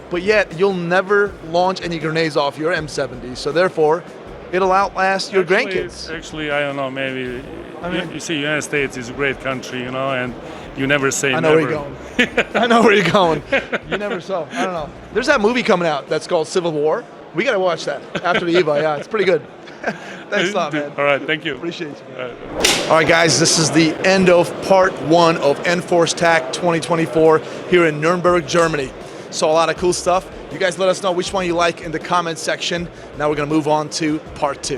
But yet, you'll never launch any grenades off your M70, so therefore, it'll outlast your grandkids. Actually, I don't know, maybe. You see, United States is a great country, you know, and you never say never. I know never. where you're going. I know where you're going. You never saw. I don't know. There's that movie coming out that's called Civil War. We got to watch that after the EVA. Yeah, it's pretty good. Thanks a lot, man. All right, thank you. Appreciate you. All right, guys, this is the end of part one of Enforce TAC 2024 here in Nuremberg, Germany. Saw a lot of cool stuff. You guys let us know which one you like in the comments section. Now we're going to move on to part two.